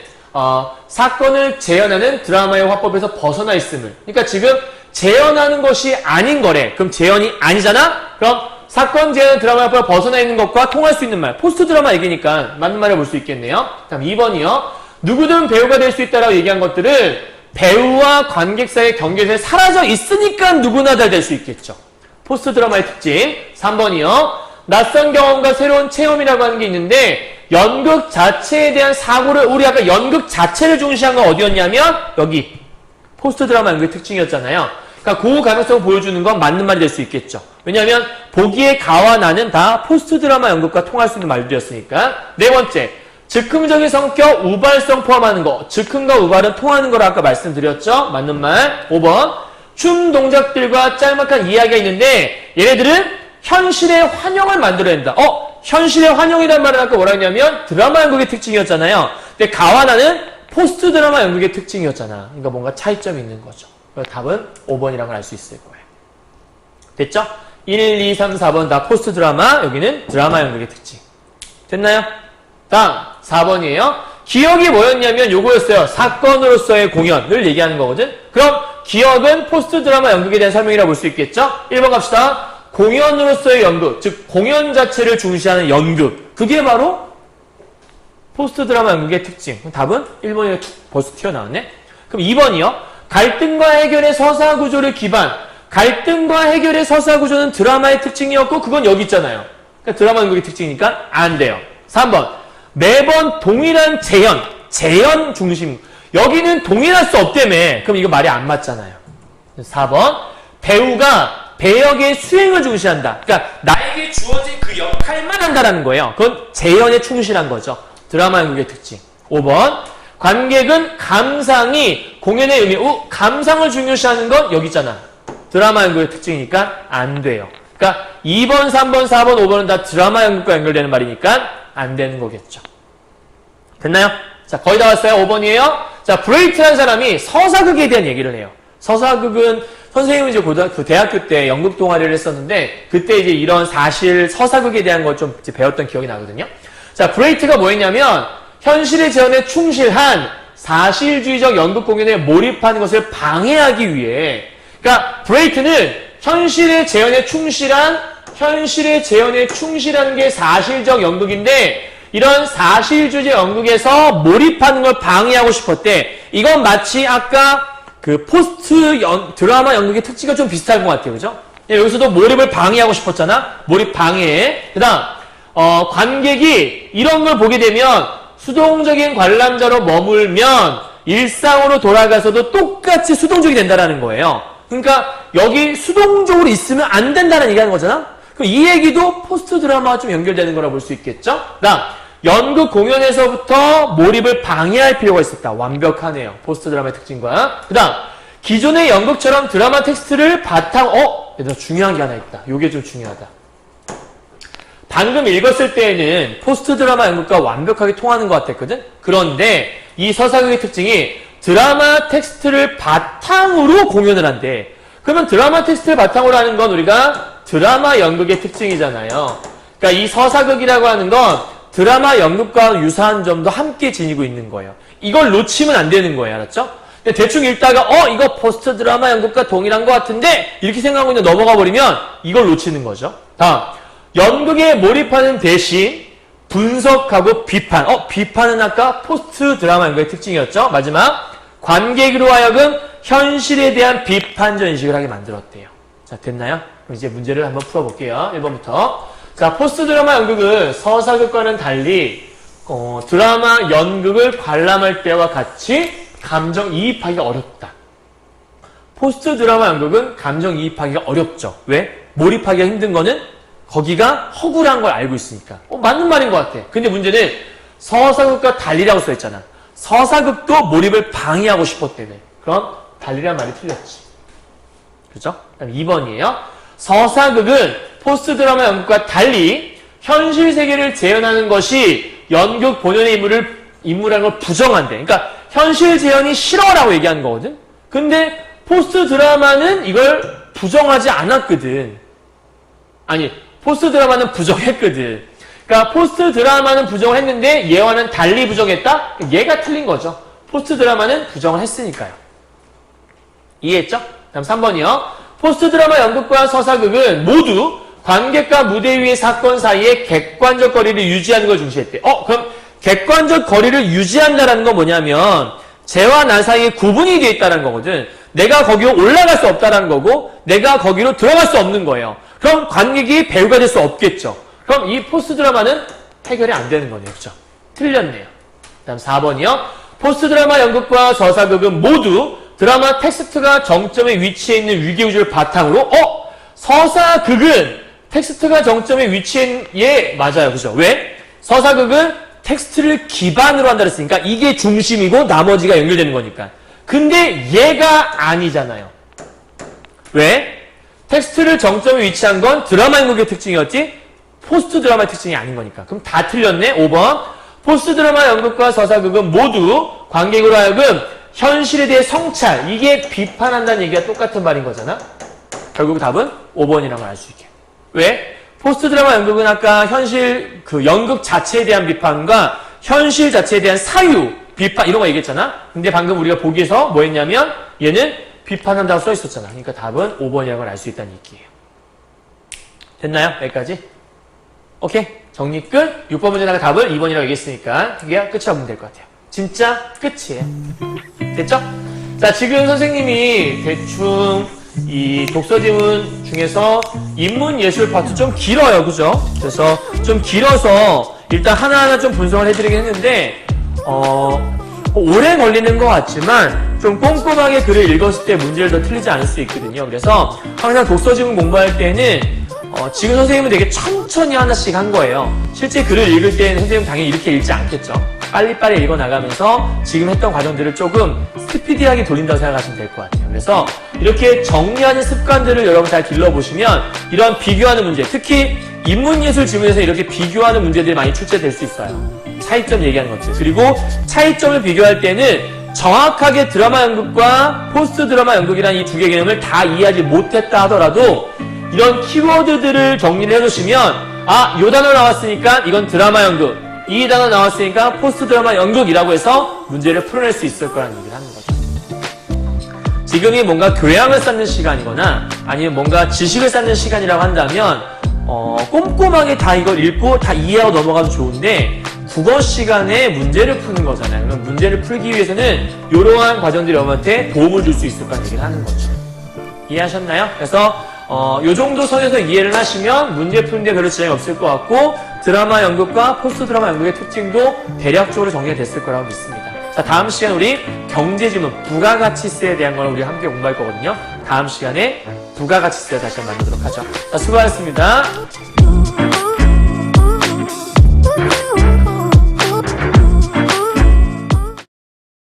사건을 재현하는 드라마의 화법에서 벗어나 있음을. 그러니까 지금 재현하는 것이 아닌 거래. 그럼 재현이 아니잖아? 그럼 사건 재현 드라마의 화법에서 벗어나 있는 것과 통할 수 있는 말. 포스트 드라마 얘기니까 맞는 말을 볼 수 있겠네요. 다음 2번이요. 누구든 배우가 될 수 있다라고 얘기한 것들을 배우와 관객 사이의 경계에서 사라져 있으니까 누구나 다 될 수 있겠죠. 포스트 드라마의 특징. 3번이요. 낯선 경험과 새로운 체험이라고 하는 게 있는데 연극 자체에 대한 사고를 우리 아까 연극 자체를 중시한 건 어디였냐면 여기 포스트 드라마 연극의 특징이었잖아요. 그러니까 그 가능성을 보여주는 건 맞는 말이 될 수 있겠죠. 왜냐하면 보기에 가와 나는 다 포스트 드라마 연극과 통할 수 있는 말들이었으니까. 네 번째, 즉흥적인 성격, 우발성 포함하는 거. 즉흥과 우발은 통하는 거라 아까 말씀드렸죠. 맞는 말. 5번, 춤 동작들과 짤막한 이야기가 있는데 얘네들은 현실의 환영을 만들어낸다. 현실의 환영이라는 말은 아까 뭐라 했냐면 드라마 연극의 특징이었잖아요. 근데 가와 나는 포스트 드라마 연극의 특징이었잖아. 그러니까 뭔가 차이점이 있는 거죠. 그래서 답은 5번이라는 걸 알 수 있을 거예요. 됐죠? 1, 2, 3, 4번 다 포스트 드라마, 여기는 드라마 연극의 특징. 됐나요? 다음 4번이에요. 기억이 뭐였냐면 요거였어요. 사건으로서의 공연을 얘기하는 거거든. 그럼 기억은 포스트 드라마 연극에 대한 설명이라고 볼 수 있겠죠? 1번 갑시다. 공연으로서의 연극, 즉 공연 자체를 중시하는 연극. 그게 바로 포스트 드라마 연극의 특징. 그럼 답은 1번이 벌써 튀어나왔네. 그럼 2번이요. 갈등과 해결의 서사 구조를 기반. 갈등과 해결의 서사 구조는 드라마의 특징이었고 그건 여기 있잖아요. 그러니까 드라마 연극의 특징이니까 안 돼요. 3번. 매번 동일한 재현 중심. 여기는 동일할 수 없다며. 그럼 이거 말이 안 맞잖아요. 4번. 배우가 배역의 수행을 중시한다. 그러니까 나에게 주어진 그 역할만 한다라는 거예요. 그건 재현에 충실한 거죠. 드라마 연극의 특징. 5번. 관객은 감상이 공연의 의미. 감상을 중요시하는 건 여기 있잖아. 드라마 연극의 특징이니까 안 돼요. 그러니까 2번, 3번, 4번, 5번은 다 드라마 연극과 연결되는 말이니까 안 되는 거겠죠. 됐나요? 자, 거의 다 왔어요. 5번이에요. 자, 브레이트라는 사람이 서사극에 대한 얘기를 해요. 서사극은 선생님은 이제 대학교 때 연극 동아리를 했었는데 그때 이제 이런 사실 서사극에 대한 걸 좀 배웠던 기억이 나거든요. 자, 브레이트가 뭐였냐면 현실의 재현에 충실한 사실주의적 연극 공연에 몰입하는 것을 방해하기 위해, 그러니까 브레이트는 현실의 재현에 충실한 게 사실적 연극인데 이런 사실주의적 연극에서 몰입하는 걸 방해하고 싶었대. 이건 마치 아까 그 포스트 드라마 연극의 특징과 좀 비슷한 것 같아요. 그죠? 여기서도 몰입을 방해하고 싶었잖아? 몰입 방해. 그 다음, 관객이 이런 걸 보게 되면 수동적인 관람자로 머물면 일상으로 돌아가서도 똑같이 수동적이 된다는 거예요. 그러니까 여기 수동적으로 있으면 안 된다는 얘기하는 거잖아? 그럼 이 얘기도 포스트 드라마와 좀 연결되는 거라 볼 수 있겠죠? 그 다음, 연극 공연에서부터 몰입을 방해할 필요가 있었다. 완벽하네요. 포스트 드라마의 특징과. 그 다음, 기존의 연극처럼 드라마 텍스트를 얘들아 중요한 게 하나 있다. 요게 좀 중요하다. 방금 읽었을 때에는 포스트 드라마 연극과 완벽하게 통하는 것 같았거든? 그런데 이 서사극의 특징이 드라마 텍스트를 바탕으로 공연을 한대. 그러면 드라마 텍스트를 바탕으로 하는 건 우리가 드라마 연극의 특징이잖아요. 그러니까 이 서사극이라고 하는 건 드라마 연극과 유사한 점도 함께 지니고 있는 거예요. 이걸 놓치면 안 되는 거예요. 알았죠? 근데 대충 읽다가 이거 포스트 드라마 연극과 동일한 것 같은데 이렇게 생각하고 그냥 넘어가 버리면 이걸 놓치는 거죠. 다음, 연극에 몰입하는 대신 분석하고 비판. 비판은 아까 포스트 드라마 연극의 특징이었죠. 마지막, 관객으로 하여금 현실에 대한 비판적 인식을 하게 만들었대요. 자, 됐나요? 그럼 이제 문제를 한번 풀어볼게요. 1번부터. 자, 포스트 드라마 연극은 서사극과는 달리 드라마 연극을 관람할 때와 같이 감정이입하기가 어렵다. 포스트 드라마 연극은 감정이입하기가 어렵죠. 왜? 몰입하기가 힘든 거는 거기가 허구란 걸 알고 있으니까. 맞는 말인 것 같아. 근데 문제는 서사극과 달리라고 써있잖아. 서사극도 몰입을 방해하고 싶었대네. 그럼 달리란 말이 틀렸지. 그죠? 그다음 2번이에요. 서사극은 포스트 드라마 연극과 달리 현실 세계를 재현하는 것이 연극 본연의 인물이라는 걸 부정한대. 그러니까 현실 재현이 싫어라고 얘기하는 거거든. 근데 포스트 드라마는 이걸 부정하지 않았거든. 아니, 포스트 드라마는 부정했거든. 그러니까 포스트 드라마는 부정을 했는데 얘와는 달리 부정했다? 얘가 틀린 거죠. 포스트 드라마는 부정을 했으니까요. 이해했죠? 다음 3번이요. 포스트 드라마 연극과 서사극은 모두 관객과 무대 위의 사건 사이에 객관적 거리를 유지하는 걸 중시했대. 그럼 객관적 거리를 유지한다는 건 뭐냐면 쟤와 나 사이에 구분이 되어 있다는 거거든. 내가 거기로 올라갈 수 없다는 거고 내가 거기로 들어갈 수 없는 거예요. 그럼 관객이 배우가 될 수 없겠죠. 그럼 이 포스트 드라마는 해결이 안 되는 거네요. 그죠? 틀렸네요. 다음 4번이요. 포스트 드라마 연극과 서사극은 모두 드라마 텍스트가 정점에 위치해 있는 위계구조를 바탕으로 서사극은 텍스트가 정점에 위치해 맞아요. 그죠? 왜? 서사극은 텍스트를 기반으로 한다 그랬으니까 이게 중심이고 나머지가 연결되는 거니까. 근데 얘가 아니잖아요. 왜? 텍스트를 정점에 위치한 건 드라마 연극의 특징이었지 포스트 드라마의 특징이 아닌 거니까. 그럼 다 틀렸네. 5번. 포스트 드라마 연극과 서사극은 모두 관객으로 하여금 현실에 대해 성찰, 이게 비판한다는 얘기가 똑같은 말인 거잖아. 결국 답은 5번이라고 알 수 있게. 왜? 포스트 드라마 연극은 아까 현실, 연극 자체에 대한 비판과 현실 자체에 대한 사유, 비판, 이런 거 얘기했잖아. 근데 방금 우리가 보기에서 뭐 했냐면 얘는 비판한다고 써 있었잖아. 그러니까 답은 5번이라고 알 수 있다는 얘기예요. 됐나요? 여기까지? 오케이. 정리 끝. 6번 문제다가 답을 2번이라고 얘기했으니까 그게 끝이라고 보면 될 것 같아요. 진짜 끝이에요. 됐죠? 자, 지금 선생님이 대충 이 독서 지문 중에서 인문 예술 파트 좀 길어요. 그죠? 그래서 좀 길어서 일단 하나하나 좀 분석을 해드리긴 했는데 오래 걸리는 것 같지만 좀 꼼꼼하게 글을 읽었을 때 문제를 더 틀리지 않을 수 있거든요. 그래서 항상 독서 지문 공부할 때는 지금 선생님은 되게 천천히 하나씩 한 거예요. 실제 글을 읽을 때는 선생님은 당연히 이렇게 읽지 않겠죠. 빨리빨리 읽어나가면서 지금 했던 과정들을 조금 스피디하게 돌린다고 생각하시면 될 것 같아요. 그래서 이렇게 정리하는 습관들을 여러분 잘 길러보시면 이런 비교하는 문제, 특히 인문예술 지문에서 이렇게 비교하는 문제들이 많이 출제될 수 있어요. 차이점 얘기하는 것들. 그리고 차이점을 비교할 때는 정확하게 드라마 연극과 포스트 드라마 연극이라는 이 두 개의 개념을 다 이해하지 못했다 하더라도 이런 키워드들을 정리를 해놓으시면 요 단어 나왔으니까 이건 드라마 연극, 이 단어 나왔으니까 포스트 드라마 연극이라고 해서 문제를 풀어낼 수 있을 거라는 얘기를 하는 거죠. 지금이 뭔가 교양을 쌓는 시간이거나 아니면 뭔가 지식을 쌓는 시간이라고 한다면 꼼꼼하게 다 이걸 읽고 다 이해하고 넘어가도 좋은데 국어 시간에 문제를 푸는 거잖아요. 그럼 문제를 풀기 위해서는 이러한 과정들이 여러분한테 도움을 줄 수 있을 거라는 얘기를 하는 거죠. 이해하셨나요? 그래서 요 정도 선에서 이해를 하시면 문제 푸는데 별로 지장이 없을 것 같고 드라마 연극과 포스트 드라마 연극의 특징도 대략적으로 정리가 됐을 거라고 믿습니다. 자, 다음 시간 우리 경제지문, 부가가치세에 대한 걸 우리 함께 공부할 거거든요. 다음 시간에 부가가치세 다시 한번 만나도록 하죠. 자, 수고하셨습니다.